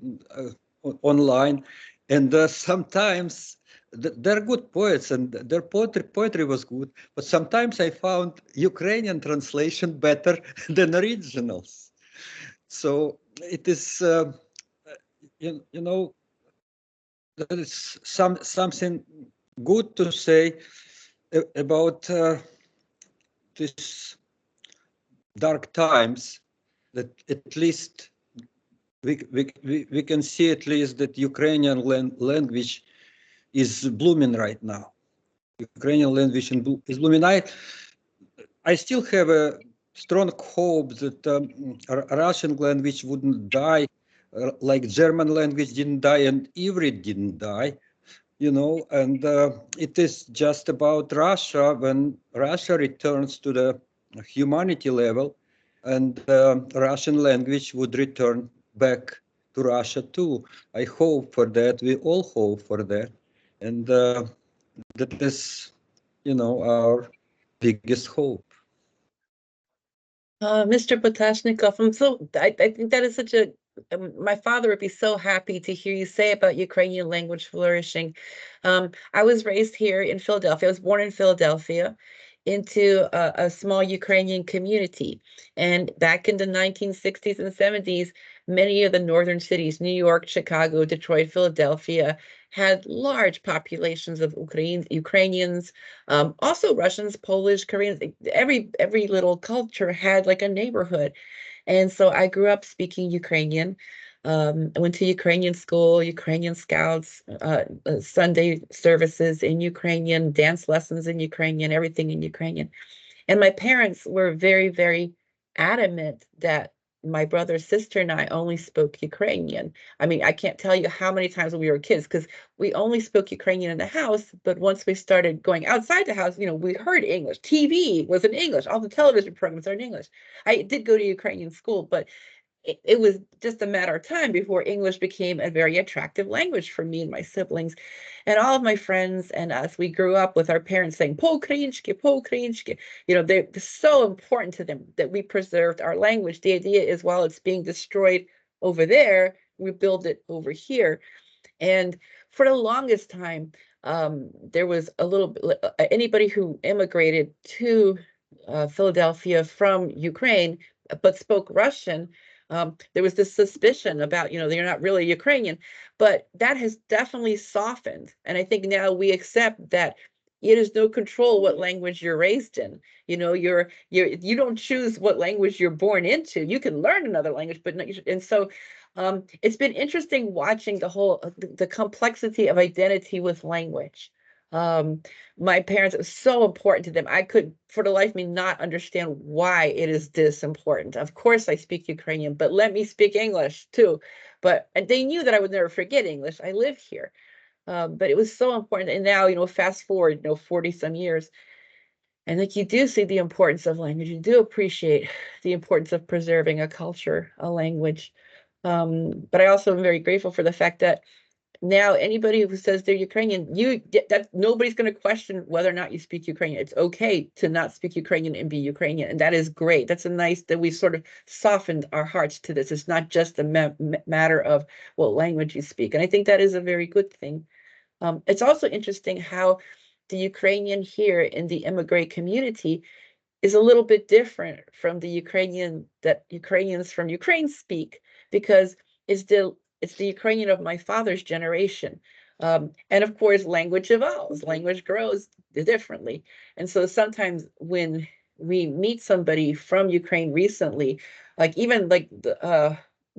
S8: online, and sometimes they're good poets and their poetry was good, but sometimes I found Ukrainian translation better than originals. So it is, that is something good to say about this dark times, that at least we can see at least that Ukrainian language is blooming right now. Ukrainian language is blooming. I still have a strong hope that Russian language wouldn't die like German language didn't die and Ivrit didn't die, and it is just about Russia. When Russia returns to the humanity level, and Russian language would return back to Russia too. I hope for that. We all hope for that. And that is, our biggest hope.
S3: Mr. Potashnikov, I think that is such a, my father would be so happy to hear you say about Ukrainian language flourishing. I was raised here in Philadelphia. I was born in Philadelphia into a small Ukrainian community. And back in the 1960s and 70s, many of the northern cities, New York, Chicago, Detroit, Philadelphia, had large populations of Ukrainians, also Russians, Polish, Koreans. Every little culture had like a neighborhood. And so I grew up speaking Ukrainian. I went to Ukrainian school, Ukrainian scouts, Sunday services in Ukrainian, dance lessons in Ukrainian, everything in Ukrainian. And my parents were very, very adamant that my brother, sister, and I only spoke Ukrainian. I mean, I can't tell you how many times when we were kids, because we only spoke Ukrainian in the house. But once we started going outside the house, we heard English. TV was in English. All the television programs are in English. I did go to Ukrainian school, but it was just a matter of time before English became a very attractive language for me and my siblings. And all of my friends and us, we grew up with our parents saying, po-ukrainski, po-ukrainski. You know, they're so important to them that we preserved our language. The idea is while it's being destroyed over there, we build it over here. And for the longest time, there was a little bit, anybody who immigrated to Philadelphia from Ukraine, but spoke Russian, there was this suspicion about, you know, they're not really Ukrainian, but that has definitely softened. And I think now we accept that it is no control what language you're raised in. You know, you don't choose what language you're born into. You can learn another language, but not, and so it's been interesting watching the whole the complexity of identity with language. My parents, it was so important to them. I could, for the life of me, not understand why it is this important. Of course, I speak Ukrainian, but let me speak English too. And they knew that I would never forget English. I live here. But it was so important. And now, you know, fast forward, you know, 40 some years, and like you do see the importance of language. You do appreciate the importance of preserving a culture, a language. But I also am very grateful for the fact that now anybody who says they're Ukrainian, that nobody's going to question whether or not you speak Ukrainian. It's okay to not speak Ukrainian and be Ukrainian, and that is great. That's a nice that we've sort of softened our hearts to this. It's not just a matter of what language you speak, and I think that is a very good thing. It's also interesting how the Ukrainian here in the immigrant community is a little bit different from the Ukrainian that Ukrainians from Ukraine speak, because it's the Ukrainian of my father's generation. And of course, language evolves, language grows differently. And so sometimes when we meet somebody from Ukraine recently, like even like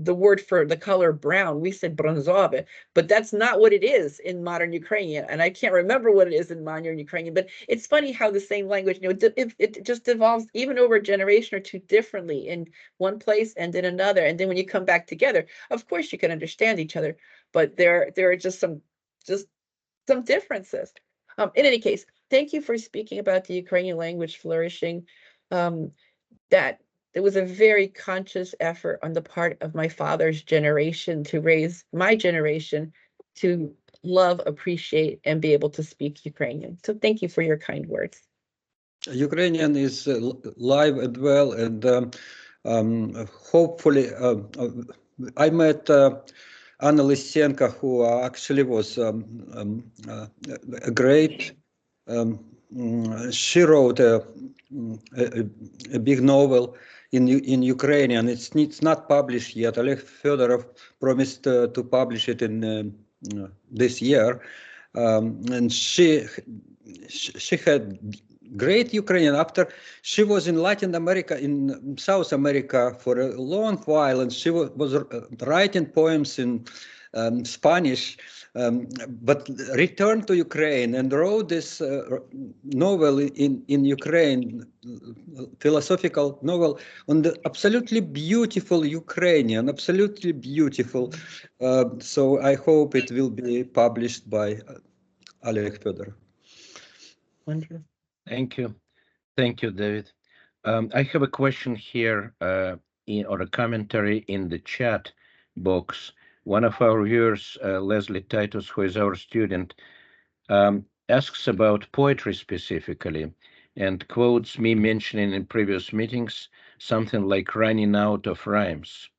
S3: the word for the color brown, we said bronzove, but that's not what it is in modern Ukrainian. And I can't remember what it is in modern Ukrainian, but it's funny how the same language, you know, it just evolves even over a generation or two differently in one place and in another. And then when you come back together, of course you can understand each other, but there are just some differences. In any case, thank you for speaking about the Ukrainian language flourishing. That there was a very conscious effort on the part of my father's generation to raise my generation to love, appreciate, and be able to speak Ukrainian. So thank you for your kind words.
S8: Ukrainian is live and well, and hopefully, I met Anna Lysenko, who actually was a great. She wrote a big novel in Ukrainian. It's not published yet. Oleg Fedorov promised to publish it in this year, and she had great Ukrainian. After she was in Latin America, in South America for a long while, and she was writing poems in Spanish, but returned to Ukraine and wrote this novel in Ukraine, philosophical novel on the absolutely beautiful Ukrainian, absolutely beautiful. So I hope it will be published by Oleg Fedorov.
S3: Wonderful.
S1: Thank you. Thank you, David. I have a question here or a commentary in the chat box. One of our viewers, Leslie Titus, who is our student, asks about poetry specifically and quotes me mentioning in previous meetings something like running out of rhymes.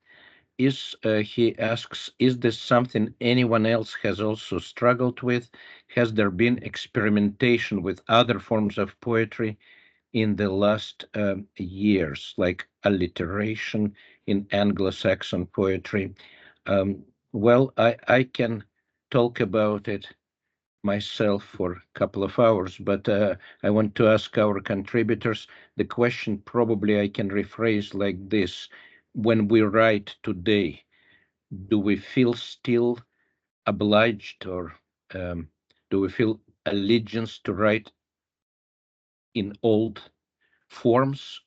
S1: He asks, is this something anyone else has also struggled with? Has there been experimentation with other forms of poetry in the last years, like alliteration in Anglo-Saxon poetry? Well, I can talk about it myself for a couple of hours, but I want to ask our contributors the question. Probably I can rephrase like this. When we write today, do we feel still obliged, or do we feel allegiance to write in old forms,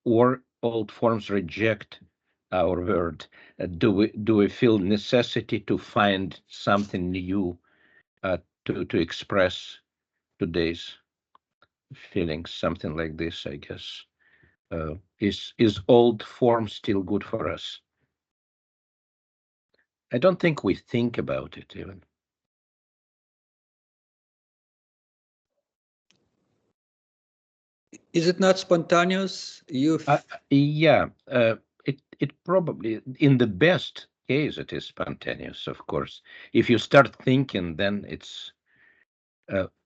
S1: or old forms reject our word? Do we feel necessity to find something new to express today's feelings? Something like this, I guess. Is old form still good for us? I don't think we think about it even.
S8: Is it not spontaneous?
S1: Yeah, it probably, in the best case, it is spontaneous, of course. If you start thinking, then it's,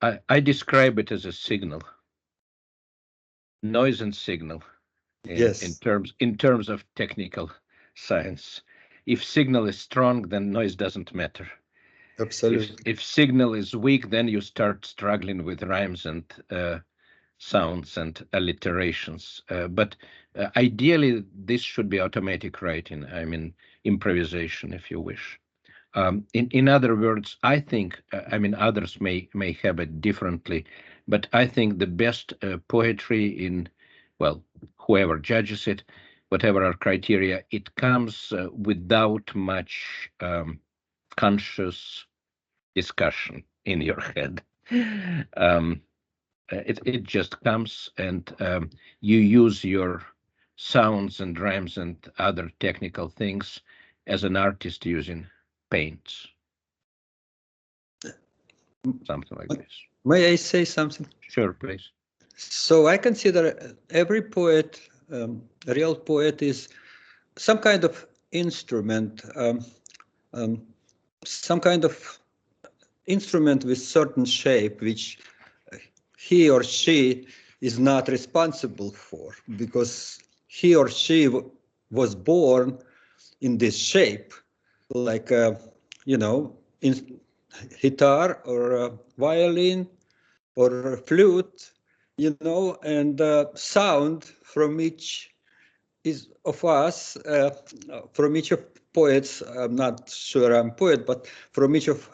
S1: I describe it as a signal, noise and signal.
S8: Yes.
S1: In terms of technical science. If signal is strong, then noise doesn't matter.
S8: Absolutely.
S1: If signal is weak, then you start struggling with rhymes and sounds and alliterations. But ideally, this should be automatic writing. I mean, improvisation, if you wish. In other words, I think, I mean, others may have it differently, but I think the best poetry in, well, whoever judges it, whatever our criteria, it comes without much conscious discussion in your head. It just comes, and you use your sounds and rhymes and other technical things as an artist using paints. Something like this.
S8: May I say something?
S1: Sure, please.
S8: So I consider every poet, real poet, is some kind of instrument, some kind of instrument with certain shape, which he or she is not responsible for, because he or she was born in this shape, like in guitar or violin or flute, and sound from each is of us, from each of poets. I'm not sure I'm poet, but from each of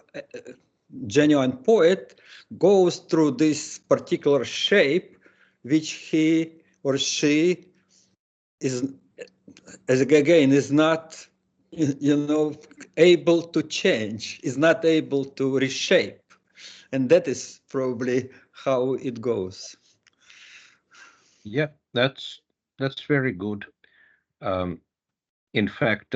S8: genuine poet goes through this particular shape, which he or she is, as again, is not, able to change, is not able to reshape. And that is probably how it goes.
S1: Yeah, that's very good. In fact,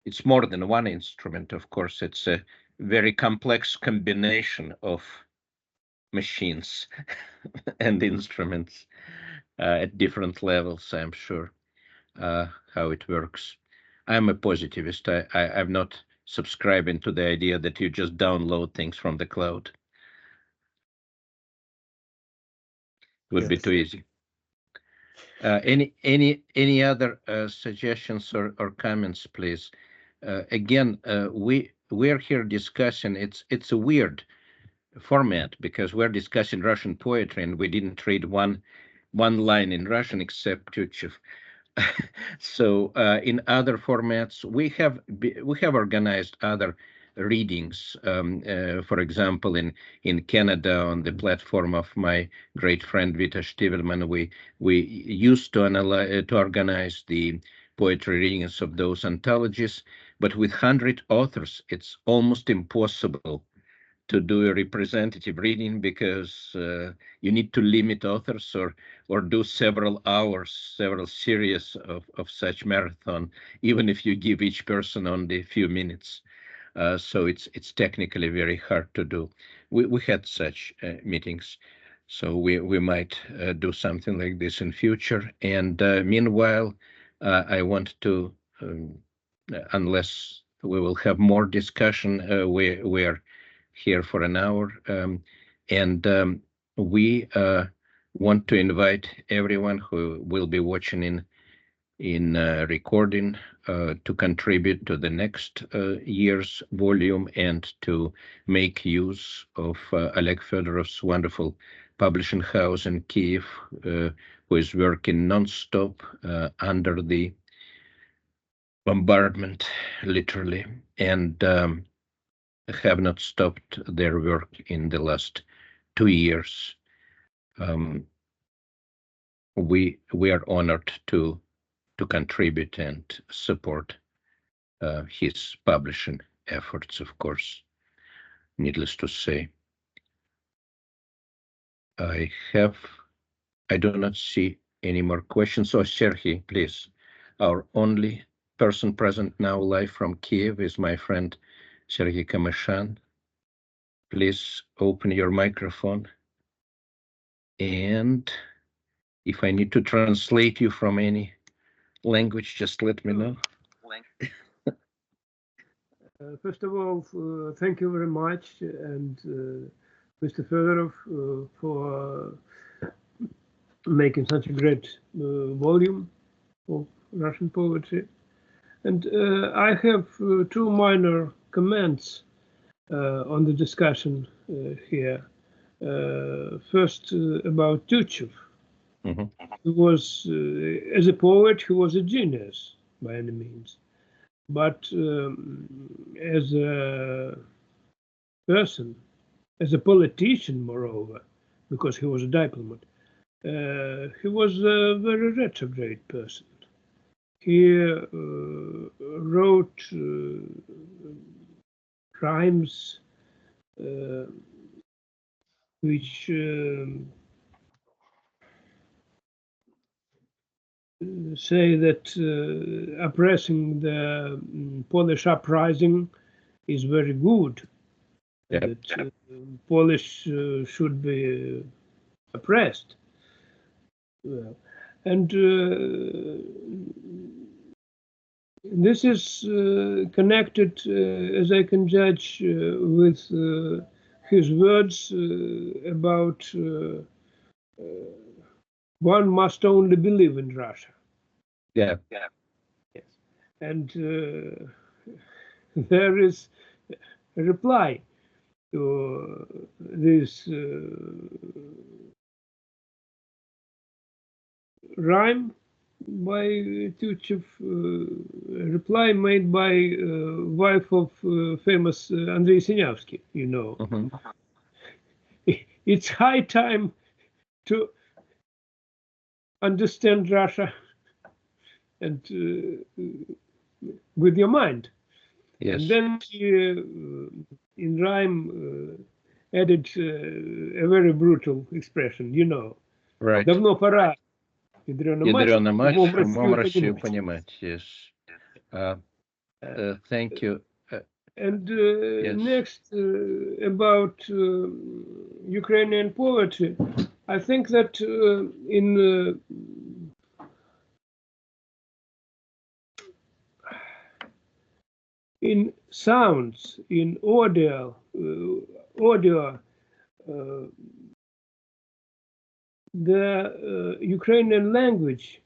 S1: it's more than one instrument, of course. It's a very complex combination of machines and instruments at different levels, I'm sure, how it works. I'm a positivist. I'm not subscribing to the idea that you just download things from the cloud. It would be too easy. Any other suggestions or comments, please? Again, we're here discussing. It's a weird format because we're discussing Russian poetry and we didn't read one line in Russian except Tyutchev. So in other formats, we have organized other readings. For example, in Canada, on the platform of my great friend Vita Stivelman, we used to organize the poetry readings of those anthologies, but with 100 authors, it's almost impossible to do a representative reading because you need to limit authors or do several hours, several series of such marathon, even if you give each person only a few minutes. So it's technically very hard to do. We had such meetings, so we might do something like this in future. And meanwhile, I want to, unless we will have more discussion, we're here for an hour, and we want to invite everyone who will be watching in recording to contribute to the next year's volume and to make use of Oleg Fedorov's wonderful publishing house in Kyiv, who is working non-stop under the bombardment, literally, and have not stopped their work in the last 2 years. We are honored to contribute and support his publishing efforts, of course, needless to say. I do not see any more questions. So Sergey, please, our only person present now live from Kyiv is my friend Sergei Kamyshan. Please open your microphone. And if I need to translate you from any language, just let me know.
S9: First of all, thank you very much, and Mr. Fedorov, for making such a great volume of Russian poetry. And I have two minor comments on the discussion here. First, about Tyutchev.
S1: Mhm.
S9: He was, as a poet, he was a genius by any means. But as a person, as a politician, moreover, because he was a diplomat, he was a very retrograde person. He wrote rhymes which say that oppressing the Polish uprising is very good.
S1: Yep.
S9: That Polish should be oppressed. Well, and this is connected, as I can judge, with his words about one must only believe in Russia.
S1: Yeah.
S9: Yes. And there is a reply to this rhyme by Tyutchev, reply made by wife of famous Andrei Sinyavsky, you know.
S1: Mhm.
S9: It's high time to understand Russia and with your mind.
S1: Yes.
S9: And then he, in rhyme, added a very brutal expression, you know.
S1: Right.
S9: Давно пора, ядрёна мать,
S1: Ядрёна мать,
S9: умом
S1: умом
S9: Россию
S1: Россию понимать. Yes. Thank you.
S9: And
S1: Yes.
S9: next, about Ukrainian poetry, I think that in sounds, in audio, the Ukrainian language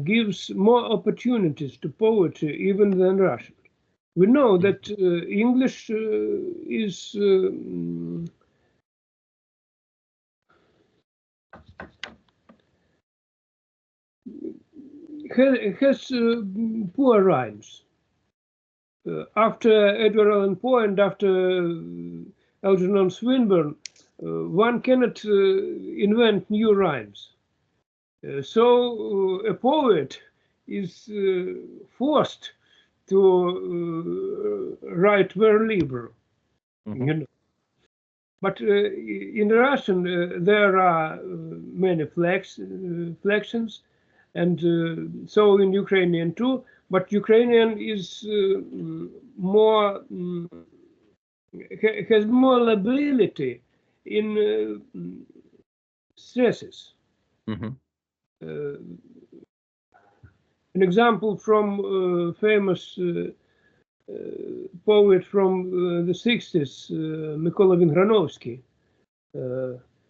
S9: gives more opportunities to poetry even than Russian. We know that English is has poor rhymes. After Edgar Allan Poe and after Algernon Swinburne, one cannot invent new rhymes. So a poet is forced to write very liberal.
S1: Mhm.
S9: You know. But in Russian, there are many flexions, and so in Ukrainian too. But Ukrainian is more has more lability in stresses.
S1: Mhm.
S9: An example from famous poet from the 60s, Микола Вінграновський.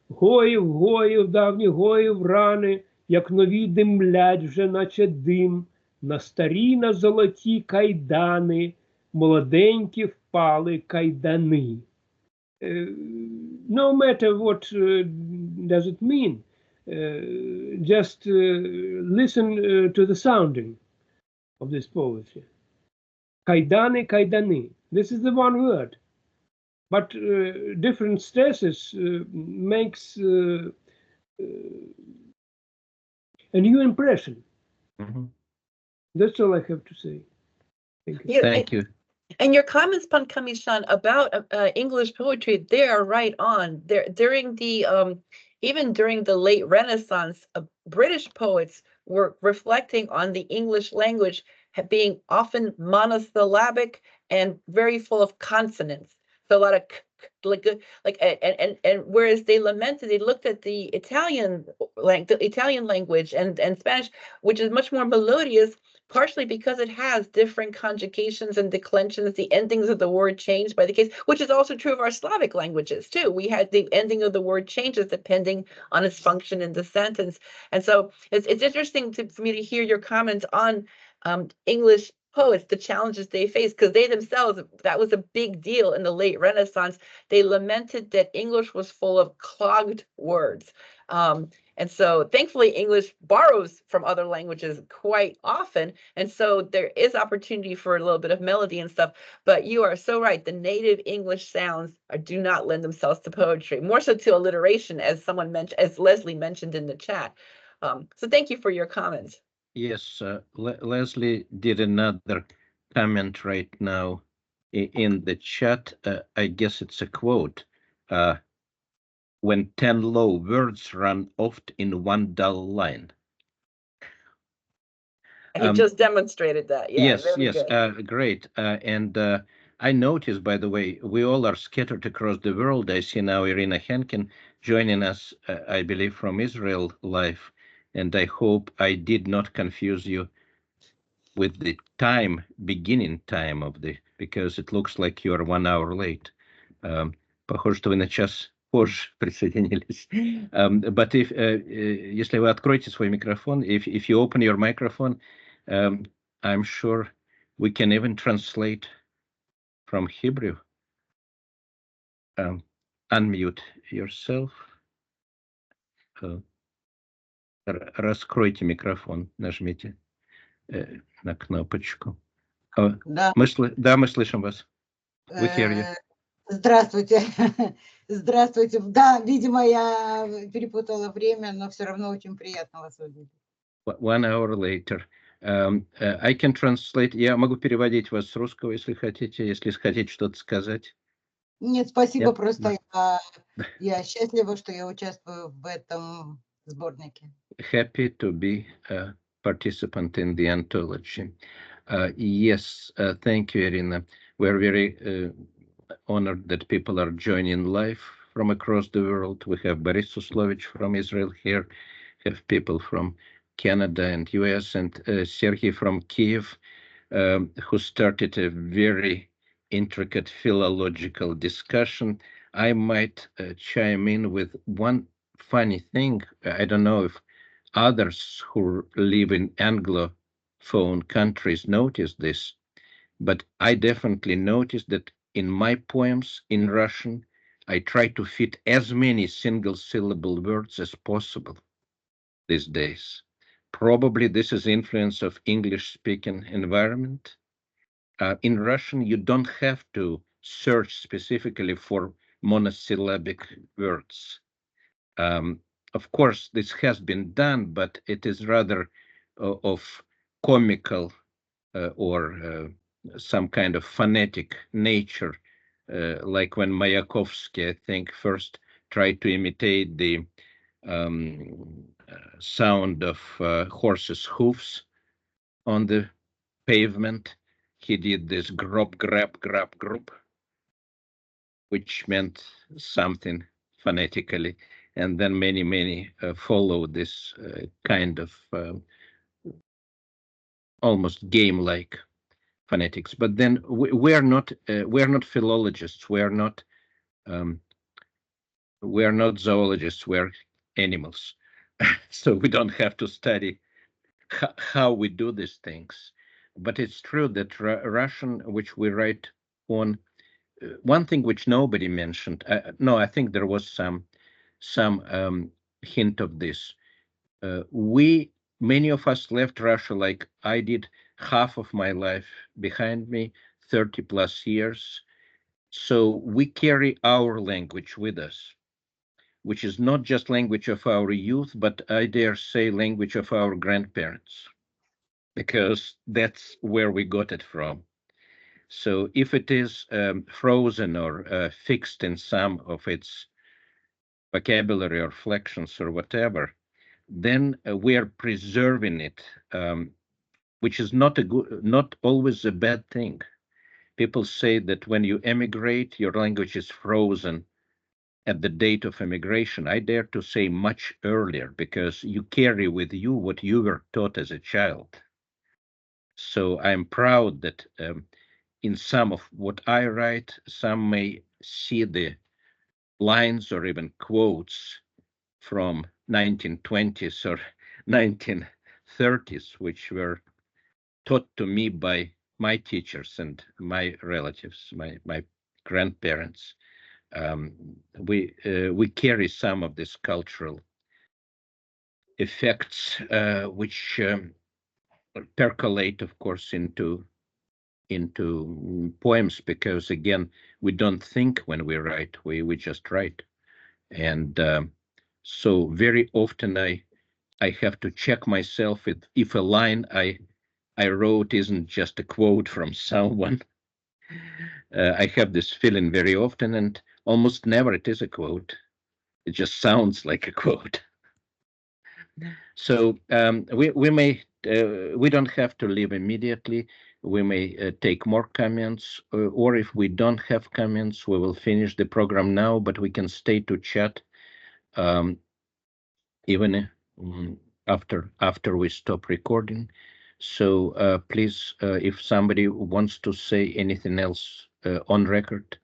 S9: Гоїв, давніх гоїв рани, як нові димлять вже наче дим, на старі, на золоті кайдани, молоденькі впали кайдани. No matter what does it mean, just listen to the sounding of this poetry. Kaidani, kaidani. This is the one word, but different stresses makes a new impression.
S1: Mhm.
S9: That's all I have to say. Thank you.
S1: Thank you.
S3: And your comments, Pan Kamishan, about English poetry, they are right on. During the even during the late Renaissance, British poets were reflecting on the English language being often monosyllabic and very full of consonants. So a lot of and whereas they lamented, they looked at the Italian language and Spanish, which is much more melodious, partially because it has different conjugations and declensions. The endings of the word changed by the case, which is also true of our Slavic languages too. We had the ending of the word changes depending on its function in the sentence. And so it's interesting for me to hear your comments on English poets, the challenges they face, because they themselves, that was a big deal in the late Renaissance. They lamented that English was full of clogged words. And so thankfully, English borrows from other languages quite often. And so there is opportunity for a little bit of melody and stuff. But you are so right. The native English sounds do not lend themselves to poetry, more so to alliteration, as someone mentioned, as Leslie mentioned in the chat. So thank you for your comments.
S1: Yes, Leslie did another comment right now in the chat. I guess it's a quote. When 10 low words run oft in one dull line.
S3: He just demonstrated that. Yeah,
S1: yes,
S3: very
S1: yes,
S3: good.
S1: great. And I noticed, by the way, we all are scattered across the world. I see now Irina Henkin joining us, I believe, from Israel live. And I hope I did not confuse you with the beginning time of because it looks like you are 1 hour late. Похоже, что вы на час позже присоединились. But если вы откроете свой микрофон, if you open your microphone, I'm sure we can even translate from Hebrew. Unmute yourself. Раскройте микрофон, нажмите на кнопочку.
S10: Да.
S1: Мы слышим вас. We hear you.
S10: Здравствуйте. Здравствуйте. Да, видимо, я перепутала время, но все равно очень приятно вас увидеть.
S1: 1 hour later. I can translate. Я могу переводить вас с русского, если хотите что-то сказать.
S10: Нет, спасибо,
S1: Нет?
S10: просто я счастлива, что я участвую в этом сборнике.
S1: Happy to be a participant in the anthology. Yes, thank you, Irina. We're very honored that people are joining live from across the world. We have Boris Suslovich from Israel here, have people from Canada and US, and Sergei from Kyiv, who started a very intricate philological discussion. I might chime in with one funny thing. I don't know if others who live in Anglophone countries notice this, but I definitely noticed that in my poems in Russian, I try to fit as many single-syllable words as possible these days. Probably this is influence of English-speaking environment. In Russian, you don't have to search specifically for monosyllabic words. Of course, this has been done, but it is rather of comical or some kind of phonetic nature, like when Mayakovsky, I think, first tried to imitate the sound of horses' hoofs on the pavement. He did this grop, grab, grab, group, which meant something phonetically. And then many followed this kind of almost game-like phonetics. But then we're not philologists. We're not zoologists. We're animals, so we don't have to study how we do these things. But it's true that Russian, which we write on, one thing which nobody mentioned. No, I think there was some hint of this. Many of us left Russia like I did, half of my life behind me, 30 plus years. So we carry our language with us, which is not just language of our youth, but I dare say language of our grandparents, because that's where we got it from. So if it is frozen or fixed in some of its vocabulary or flexions or whatever, then we are preserving it which is not always a bad thing. People say that when you emigrate, your language is frozen at the date of emigration. I dare to say much earlier, because you carry with you what you were taught as a child. So I'm proud that in some of what I write, some may see the lines or even quotes from 1920s or 1930s, which were taught to me by my teachers and my relatives, my grandparents. We carry some of these cultural effects, which percolate, of course, into poems, because again, we don't think when we write, we just write. And so very often I have to check myself if a line I wrote isn't just a quote from someone. I have this feeling very often, and almost never it is a quote. It just sounds like a quote. So we don't have to leave immediately. We may take more comments, or if we don't have comments, we will finish the program now, but we can stay to chat even after we stop recording. So please, if somebody wants to say anything else on record.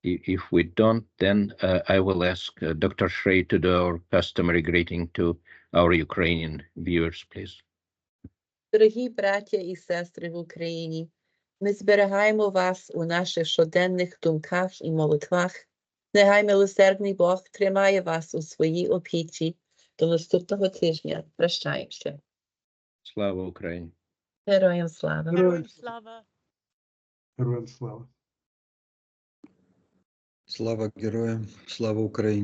S1: If we don't, then I will ask Dr. Shrey to do our customary greeting to our Ukrainian viewers, please.
S3: Дорогі браття і сестри в Україні, ми зберігаємо вас у наших щоденних думках і молитвах. Нехай милосердний Бог тримає вас у своїй опіці. До наступного тижня. Прощаємося.
S1: Слава Україні!
S3: Героям слава!
S6: Героям слава! Героям слава!
S8: Слава героям, слава Україні!